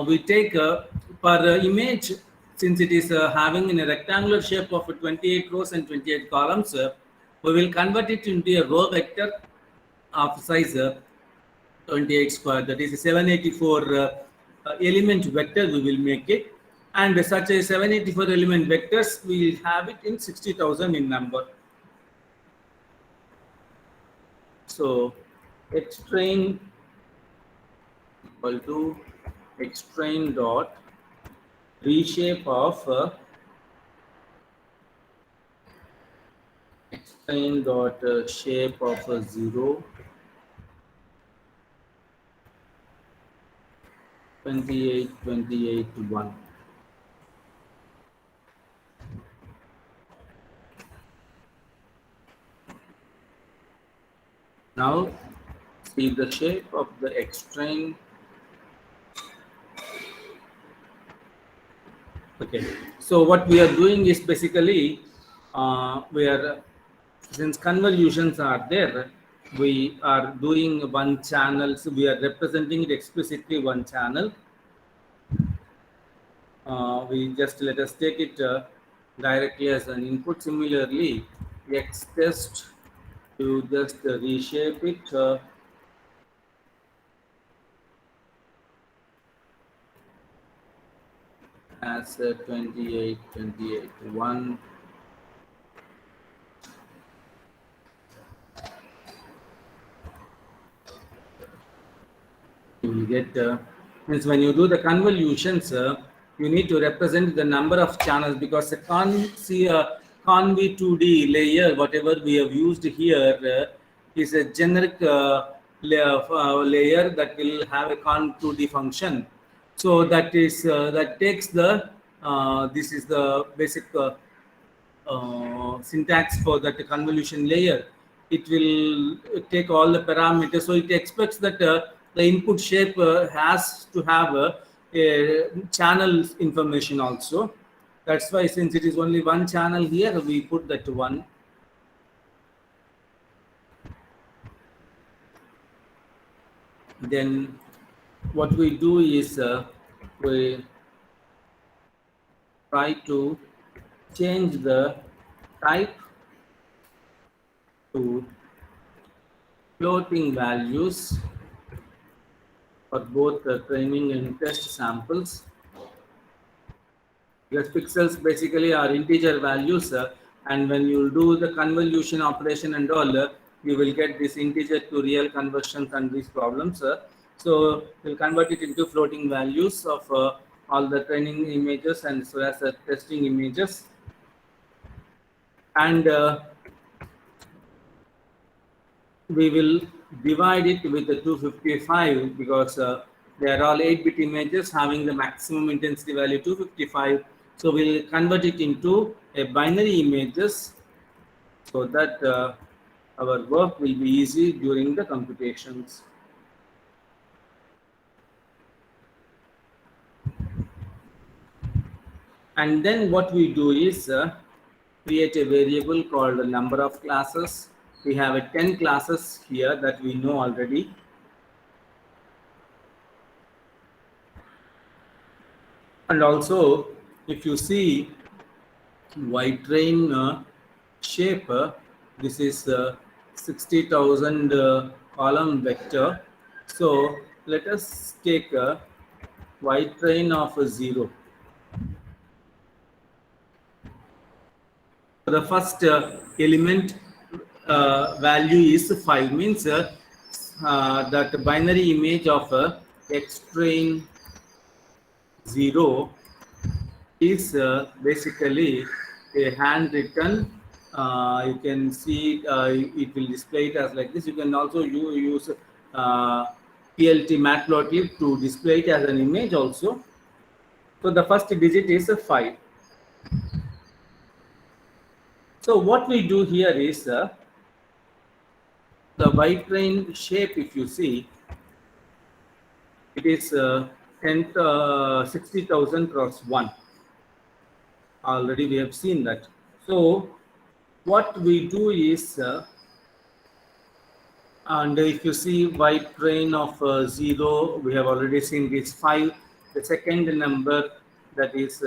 we take per image, since it is having in a rectangular shape of 28 rows and 28 columns, we will convert it into a row vector of size 28 square, that is a 784 element vector we will make it, and such a 784 element vectors we will have it in 60,000 in number. So X train equal to X train dot reshape of X train dot shape of 0, 28, 28, 1. Now see the shape of the X train. Okay, so what we are doing is basically since convolutions are there, we are doing one channel, so we are representing it explicitly one channel. We just let us take it directly as an input. Similarly, X test, you just reshape it as 28, 28, 1. You will get, means when you do the convolutions, you need to represent the number of channels, because a conv2D layer, whatever we have used here, is a generic layer that will have a conv2D function. So that is that takes the this is the basic syntax for that convolution layer. It will take all the parameters, so it expects that the input shape has to have a channel information also. That's why, since it is only one channel here, we put that one. Then what we do is we try to change the type to floating values for both the training and test samples. Because pixels basically are integer values, and when you do the convolution operation and all, you will get this integer to real conversions and these problems. So we'll convert it into floating values of all the training images and as well as the testing images. And we will divide it with the 255, because they are all 8-bit images having the maximum intensity value 255. So we'll convert it into a binary images, so that our work will be easy during the computations. And then what we do is create a variable called the number of classes. We have a 10 classes here that we know already. And also, if you see white train shape, this is 60,000 column vector. So let us take a white train of 0. The first element value is 5, means that binary image of x train 0 is basically a handwritten. You can see it will display it as like this. You can also use PLT matplotlib to display it as an image also. So the first digit is a 5. So what we do here is the white train shape. If you see, it is 60,000 cross 1. Already we have seen that. So what we do is, and if you see white train of 0, we have already seen this 5. The second number, that is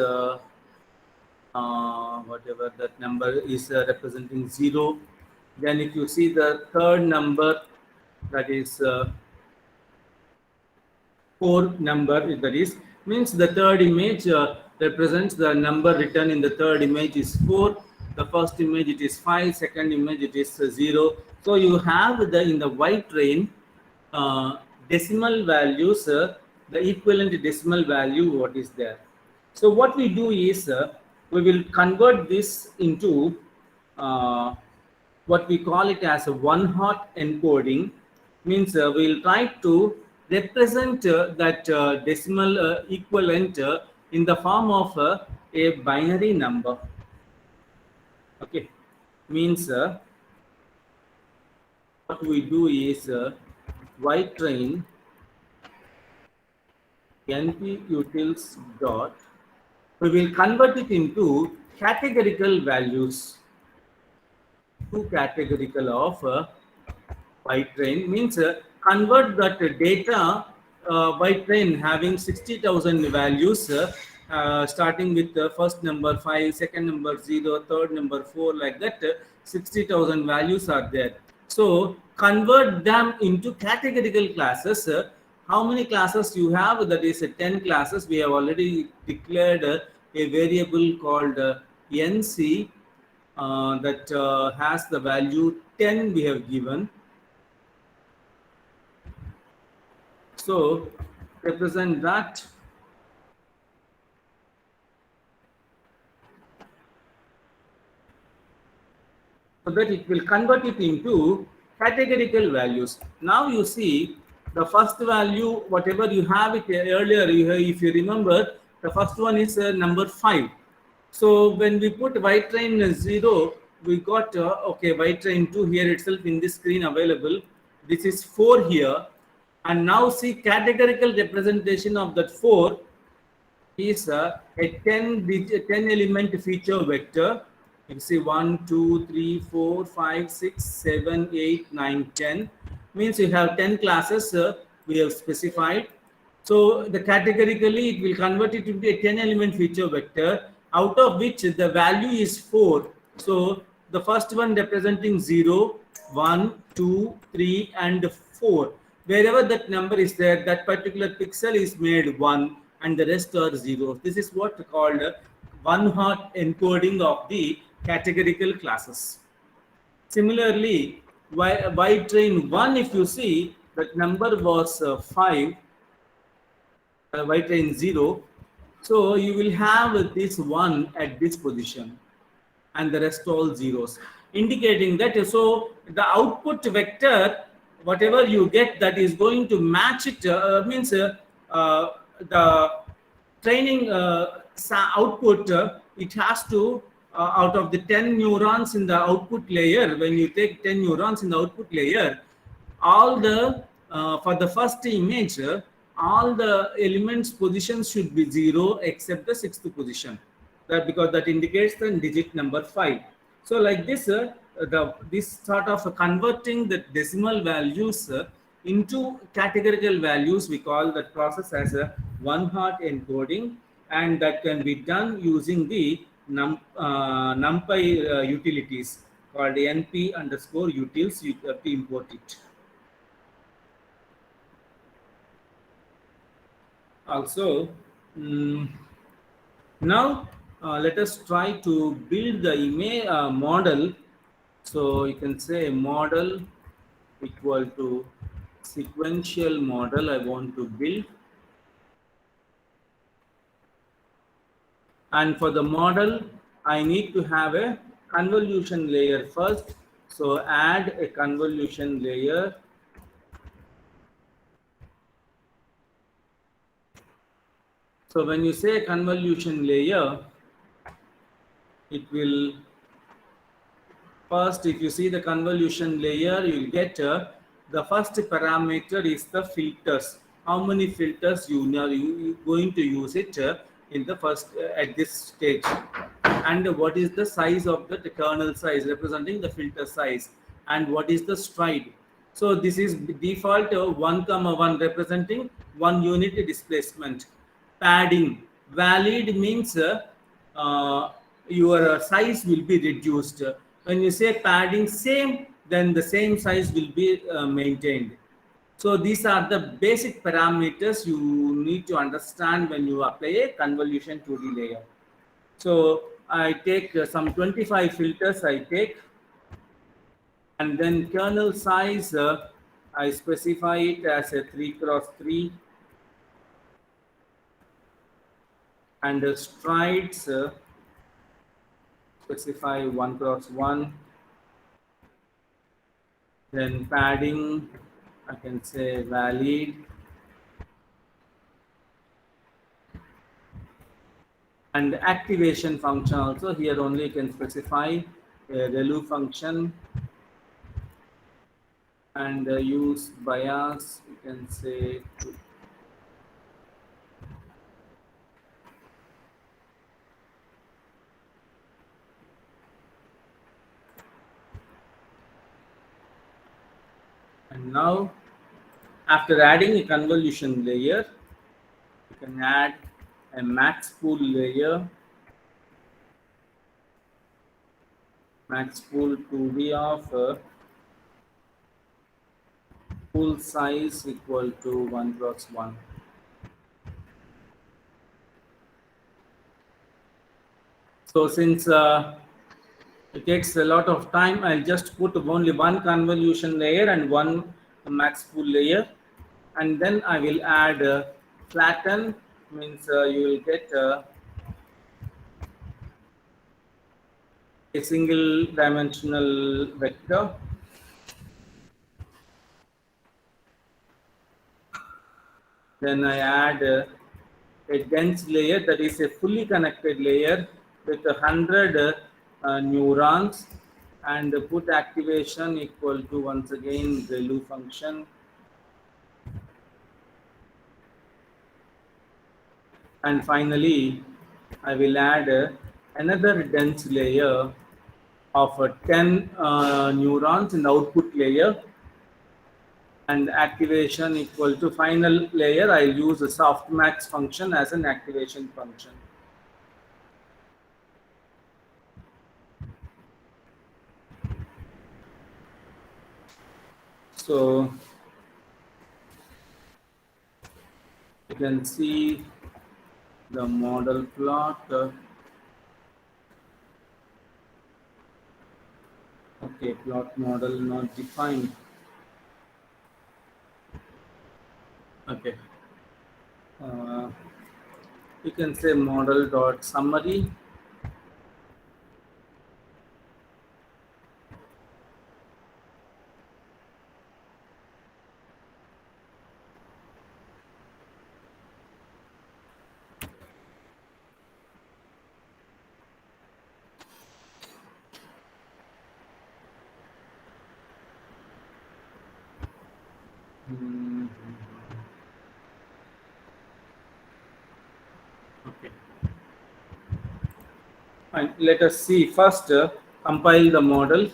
whatever that number is representing 0. Then if you see the third number, that is 4 number, that is means the third image represents the number written in the third image is 4. The first image it is 5, second image it is 0. So you have the in the white train decimal values, the equivalent decimal value what is there. So what we do is we will convert this into what we call it as a one-hot encoding. Means we will try to represent that decimal equivalent in the form of a binary number. Okay, means what we do is white train np utils dot, we will convert it into categorical values. Two categorical of white train, means convert that data white train having 60,000 values, starting with the first number 5, second number 0, third number 4, like that 60,000 values are there. So convert them into categorical classes. How many classes you have? That is 10 classes. We have already declared a variable called nc that has the value 10 we have given. So represent that. So that it will convert it into categorical values. Now you see the first value, whatever you have it earlier, if you remember, the first one is number 5. So when we put white train 0, we got okay, white train 2 here itself in this screen available. This is 4 here, and now see categorical representation of that 4 is a 10 element feature vector. You see 1, 2, 3, 4, 5, 6, 7, 8, 9, 10. Means you have 10 classes we have specified. So the categorically it will convert it into a 10 element feature vector, out of which the value is 4. So the first one representing 0, 1, 2, 3 and 4. Wherever that number is there, that particular pixel is made 1 and the rest are zeros. This is what called one-hot encoding of the categorical classes. Similarly, white train 1, if you see, that number was 5, white train 0. So you will have this 1 at this position and the rest all zeros, indicating that so the output vector, whatever you get, that is going to match it, means the training output, it has to out of the 10 neurons in the output layer, when you take 10 neurons in the output layer, all the for the first image, all the elements positions should be 0 except the 6th position. that because that indicates the digit number 5. So like this, this sort of converting the decimal values into categorical values, we call that process as a one hot encoding, and that can be done using the numpy utilities called np underscore utils. You have to import it. Also, mm, now let us try to build the image model. So you can say model equal to sequential model I want to build, and for the model I need to have a convolution layer first. So add a convolution layer. So when you say convolution layer, it will first, if you see the convolution layer, you will get the first parameter is the filters. How many filters you are going to use it in the first at this stage, and what is the size of the kernel size representing the filter size, and what is the stride. So this is default 1 comma 1 representing 1 unit displacement. Padding valid means your size will be reduced. When you say padding same, then the same size will be maintained. So these are the basic parameters you need to understand when you apply a convolution 2D layer. So I take some 25 filters I take, and then kernel size I specify it as a 3 cross 3, and the strides specify 1 cross 1. Then padding I can say valid, and activation function also here only you can specify a relu function, and use bias you can say 2. And now after adding a convolution layer, you can add a max pool layer, max pool 2D of pool size equal to 1 cross 1. So since it takes a lot of time, I'll just put only one convolution layer and one max pool layer, and then I will add flatten, means you will get a single dimensional vector. Then I add a dense layer, that is a fully connected layer with 100 neurons, and put activation equal to once again relu function. And finally, I will add another dense layer of 10 neurons in the output layer, and activation equal to final layer. I'll use a softmax function as an activation function. So you can see the model plot. Okay, plot model not defined. Okay. You can say model dot summary. Hmm. Okay. And let us see first compile the model.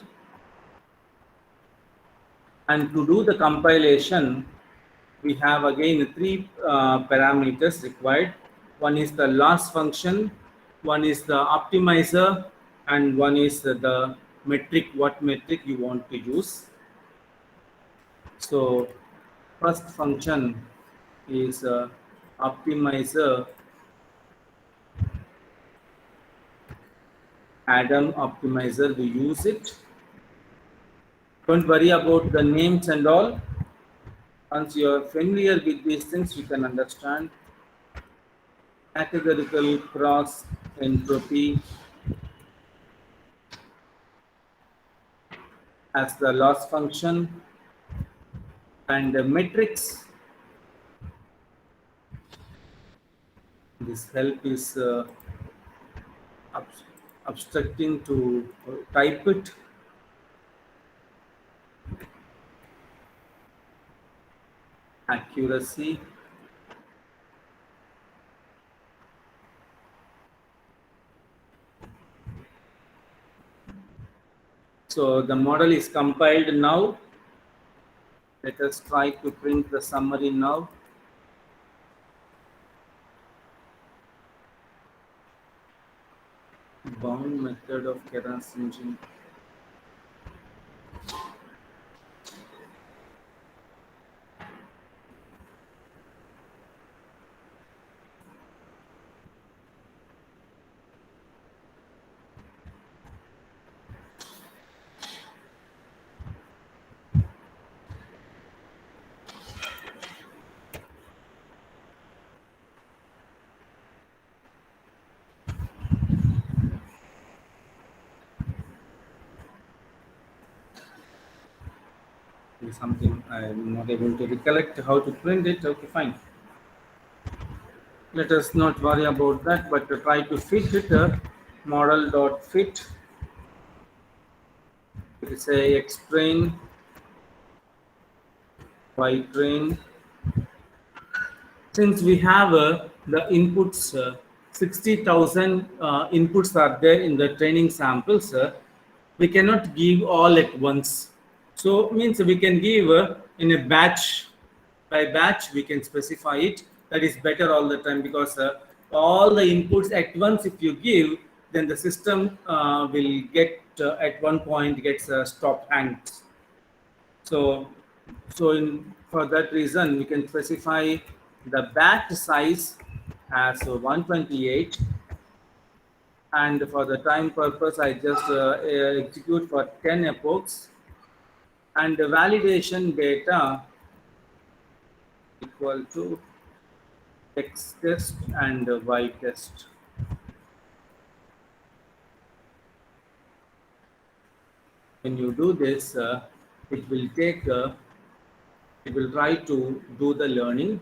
And to do the compilation, we have again three parameters required. One is the loss function, one is the optimizer, and one is the metric, what metric you want to use. So first function is optimizer, Adam optimizer, we use it. Don't worry about the names and all. Once you are familiar with these things, you can understand. Categorical cross entropy as the loss function, and the metrics. This help is obstructing to type it. Accuracy. So the model is compiled now. Let us try to print the summary now. Bound method of Keras engine. Something I'm not able to recollect how to print it. Okay, fine. Let us not worry about that, but try to fit it. Model.fit. It is a X train, Y train. Since we have the inputs, 60,000 inputs are there in the training samples, we cannot give all at once. So means we can give in a batch, by batch we can specify it. That is better all the time, because all the inputs at once if you give, then the system will get at one point gets stop hanged. So, for that reason, we can specify the batch size as 128, and for the time purpose, I just execute for 10 epochs, and the validation data equal to X test and Y test. When you do this, it will take, it will try to do the learning.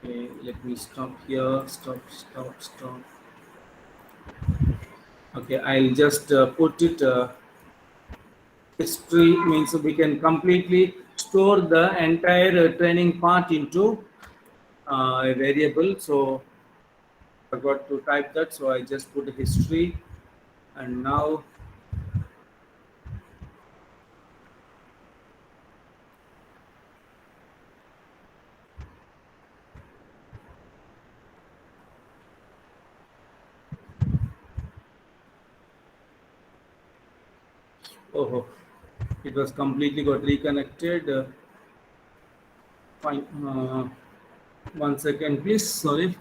Okay, let me stop here. Stop. Okay, I'll just put it. History means we can completely store the entire training part into a variable. So I forgot to type that, so I just put history, and now oh, it was completely got reconnected. Fine. 1 second, please. Sorry.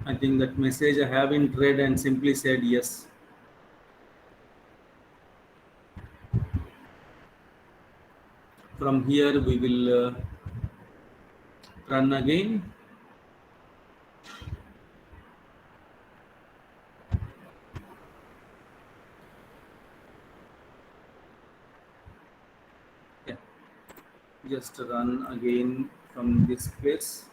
I think that message I haven't read and simply said yes. From here we will run again. Yeah, just run again from this place.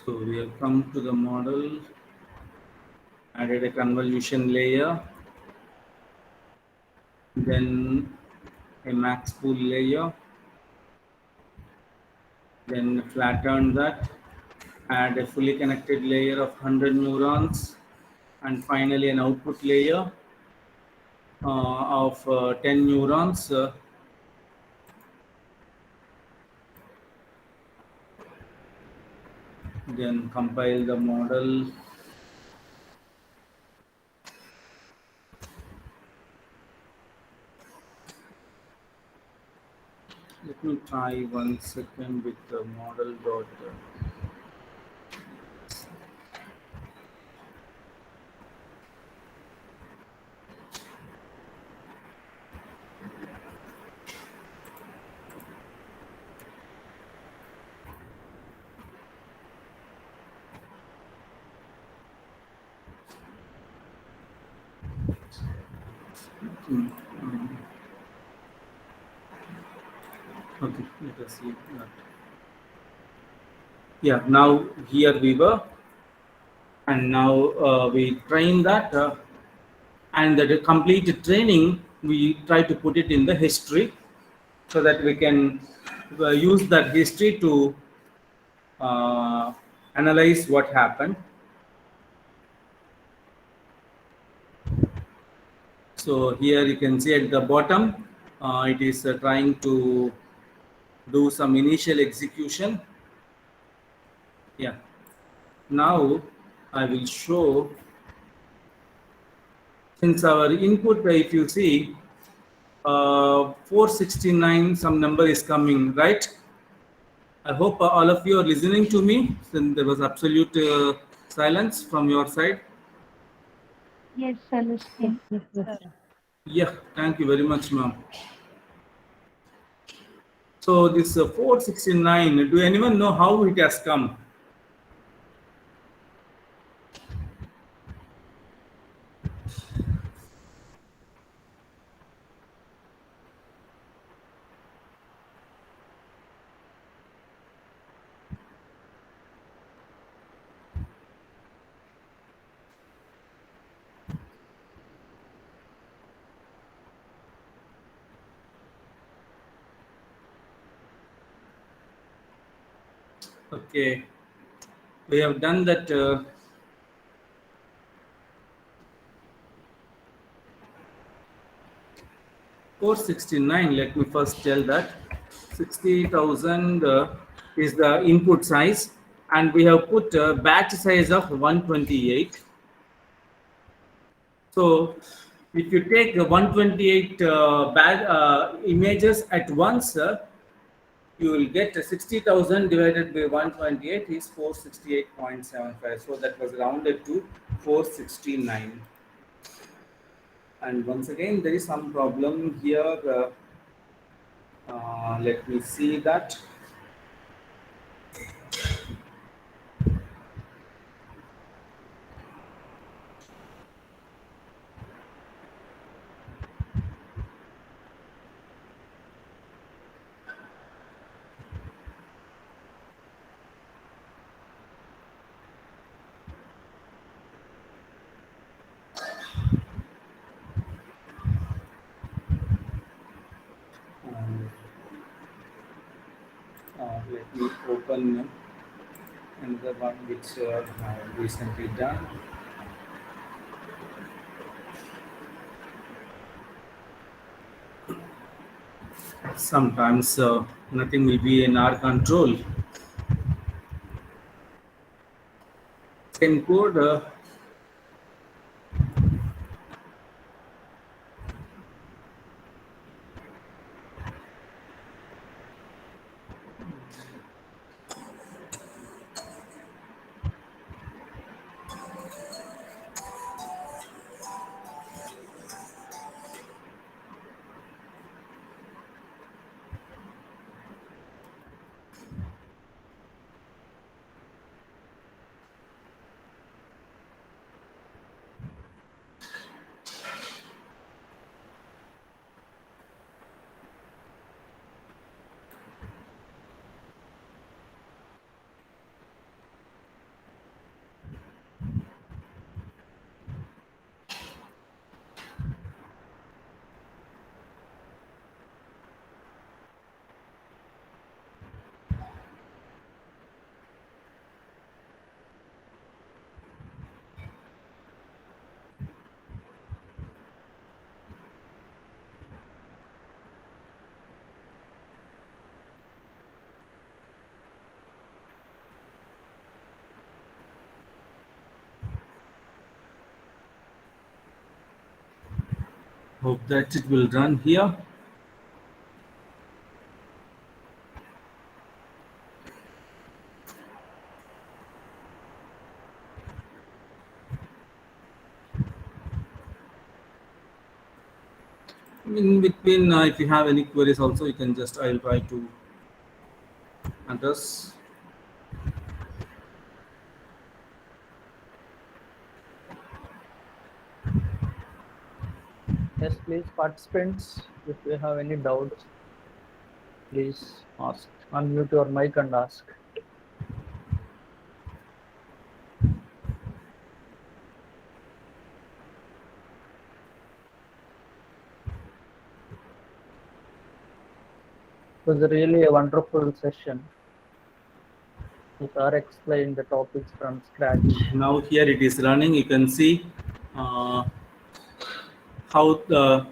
So we have come to the model, added a convolution layer, then a max pool layer, then flatten that, add a fully connected layer of 100 neurons, and finally an output layer of 10 neurons. Then compile the model. Let me try 1 second with the model dot. Hmm, Okay, let us see that. Yeah, now here we were, and now we train that, and the complete training we try to put it in the history, so that we can use that history to analyze what happened. So here you can see at the bottom, it is trying to do some initial execution. Yeah. Now I will show, since our input, if you see, 469, some number is coming, right? I hope all of you are listening to me. Then there was absolute silence from your side. Yes, sir, listening. Yeah, thank you very much, ma'am. So this 469, do anyone know how it has come? Okay, we have done that. 469, let me first tell that 60,000 is the input size, and we have put a batch size of 128. So if you take the 128 images at once, you will get 60,000 divided by 128 is 468.75. So that was rounded to 469. And once again, there is some problem here. Let me see that. Um, Let me open another one which I have recently done. Sometimes nothing will be in our control. Same code. Hope that it will run here. In between, if you have any queries also, you can just, I'll try to address. Yes, please, participants, if you have any doubts, please ask. Unmute your mic and ask. It was really a wonderful session. The sir explained the topics from scratch. Now here it is running. You can see how the,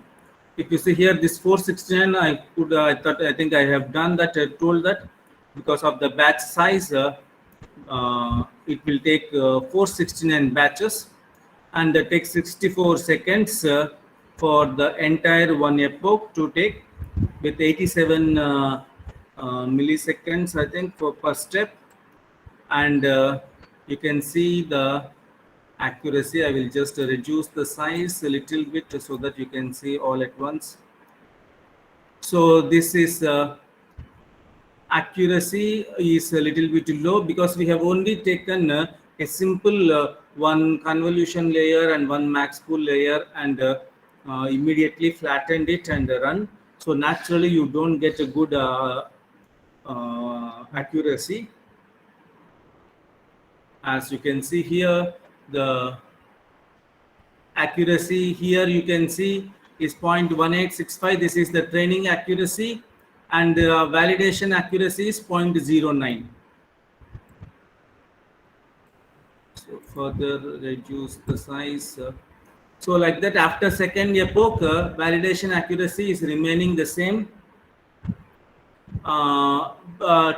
if you see here this 469, I think I have done that. I told that because of the batch size, it will take 469 batches, and it takes 64 seconds for the entire one epoch to take, with 87 milliseconds, I think, for per step. And you can see the accuracy. I will just reduce the size a little bit so that you can see all at once. So this is accuracy is a little bit low because we have only taken a simple one convolution layer and one max pool layer, and immediately flattened it and run. So naturally you don't get a good accuracy. As you can see here, the accuracy here you can see is 0.1865. This is the training accuracy, and validation accuracy is 0.09. So further reduce the size. So like that, after second epoch, validation accuracy is remaining the same.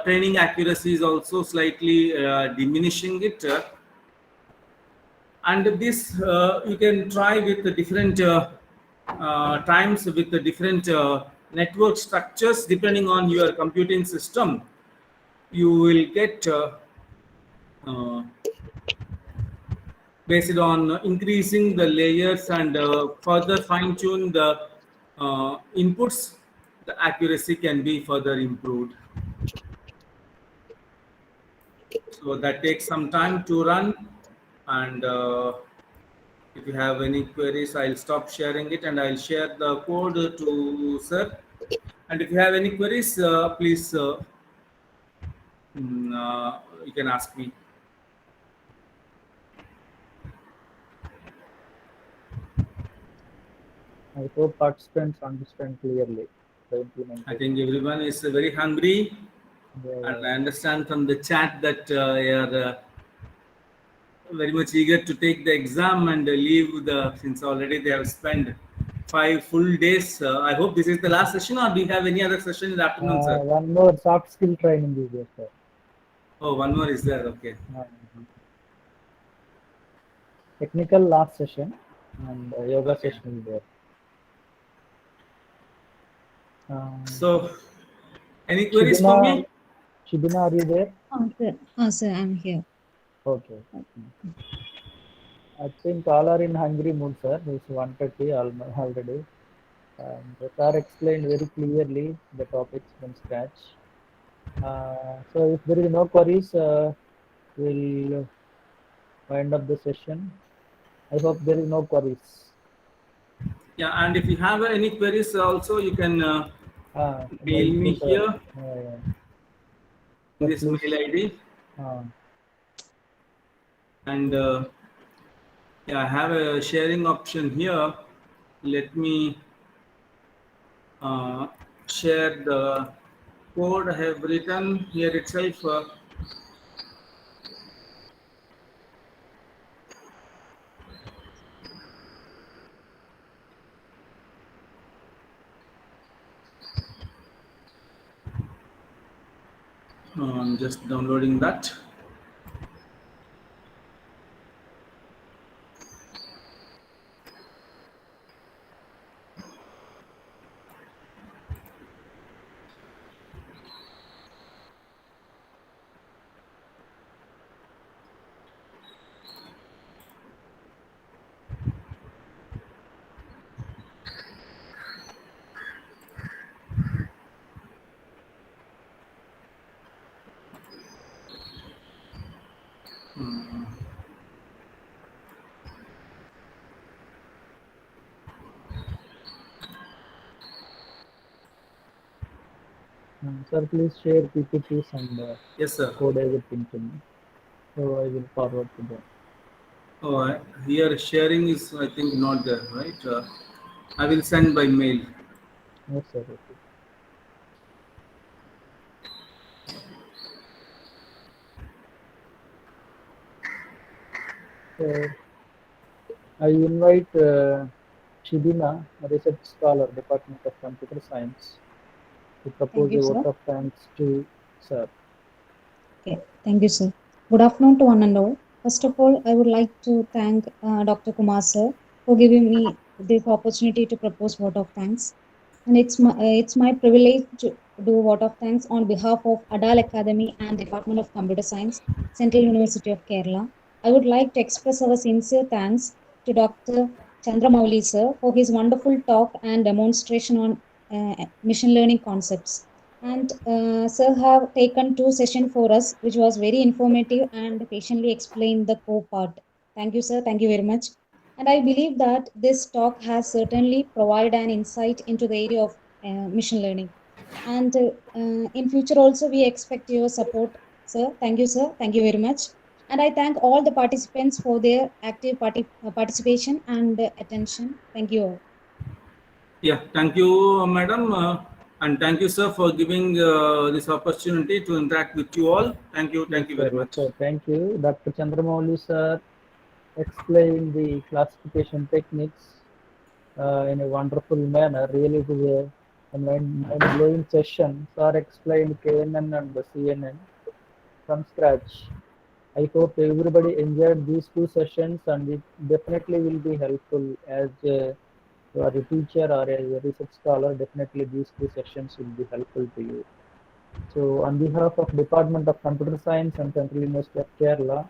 Training accuracy is also slightly diminishing it. And this you can try with the different times, with the different network structures. Depending on your computing system, you will get uh, based on increasing the layers and further fine tune the inputs, the accuracy can be further improved. So that takes some time to run. And if you have any queries, I'll stop sharing it and I'll share the code to sir. And if you have any queries, please you can ask me. I hope participants understand clearly the implementation. I think everyone is very hungry, and I understand from the chat that you are very much eager to take the exam and leave the, since already they have spent 5 full days. I hope this is the last session, or do you have any other session in the afternoon, sir? One more soft skill training is there, sir. Oh, one more is there. Okay. Technical last session and yoga Okay. session is there. So, any queries for me? Shibina, are you there? Oh, sir, I'm here. Okay. I think all are in hungry mood, sir. It's 1:30 already. The sir explained very clearly the topics from scratch. So if there is no queries, we'll wind up the session. I hope there is no queries. Yeah, and if you have any queries also, you can mail me here. This mail ID. And yeah, I have a sharing option here. Let me share the code I have written here itself. I'm just downloading that. Sir, please share PPTs and Yes, sir. code everything to me. So I will forward to them. Oh, here sharing is, I think, not there, right? I will send by mail. Yes, sir. Okay. So I invite Shibina, a research scholar, Department of Computer Science, to Thank propose you, a sir. vote of thanks to sir. Okay, thank you, sir. Good afternoon to one and all. First of all, I would like to thank Dr. Kumar, sir, for giving me this opportunity to propose vote of thanks. And it's my privilege to do vote of thanks on behalf of Adal Academy and Department of Computer Science, Central University of Kerala. I would like to express our sincere thanks to Dr. Chandramouli, sir, for his wonderful talk and demonstration on machine learning concepts. And sir have taken two sessions for us, which was very informative and patiently explained the core part. Thank you, sir. Thank you very much. And I believe that this talk has certainly provided an insight into the area of machine learning. And in future also, we expect your support, sir. Thank you, sir. Thank you very much. And I thank all the participants for their active participation and attention. Thank you all. Yeah, thank you, madam. And thank you, sir, for giving this opportunity to interact with you all. Yes, Thank you sir. very Yes, much. sir. Thank you. Dr. Chandramouli, sir, explained the classification techniques in a wonderful manner. Really, it was a mind-blowing session. Sir explained KNN and the CNN from scratch. I hope everybody enjoyed these two sessions, and it definitely will be helpful as you are a teacher or as a research scholar. Definitely, these two sessions will be helpful to you. So, on behalf of Department of Computer Science and Central University of Kerala,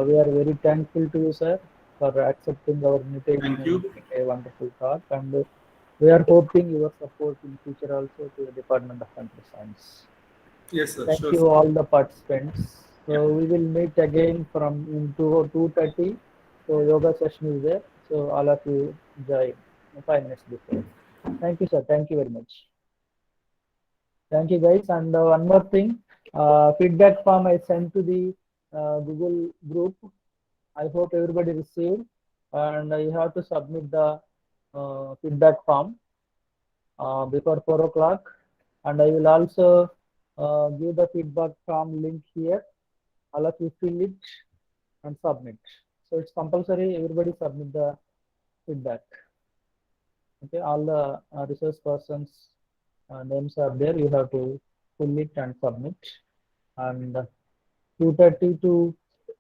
we are very thankful to you, sir, for accepting our invitation Thank and you. giving a wonderful talk. And we are hoping your support in future also to the Department of Computer Science. Yes, sir. Thank Sure, you sir. all the participants. Yeah. So we will meet again from in 2:30. So yoga session is there. So all of you join 5 minutes before. Thank you, sir. Thank you very much. Thank you, guys. And one more thing, feedback form I sent to the Google group. I hope everybody received, and you have to submit the feedback form before 4 o'clock. And I will also give the feedback form link here. All of you fill it and submit. So it's compulsory. Everybody submit the feedback. Okay, all the resource persons names are there. You have to fill it and submit. And 2:30 to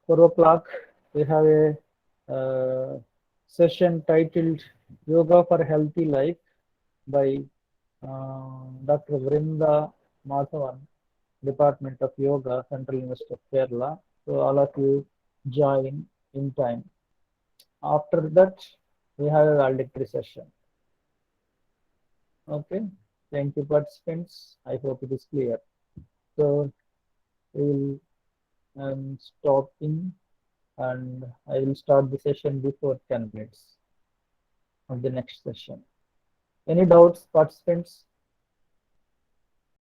4 o'clock, we have a session titled Yoga for Healthy Life by Dr. Vrinda Madhavan, Department of Yoga, Central University of Kerala. So all of you join in time. After that, we have a valedictory session. Okay. Thank you, participants. I hope it is clear. So we will stop in, and I will start the session before 10 minutes of the next session. Any doubts, participants?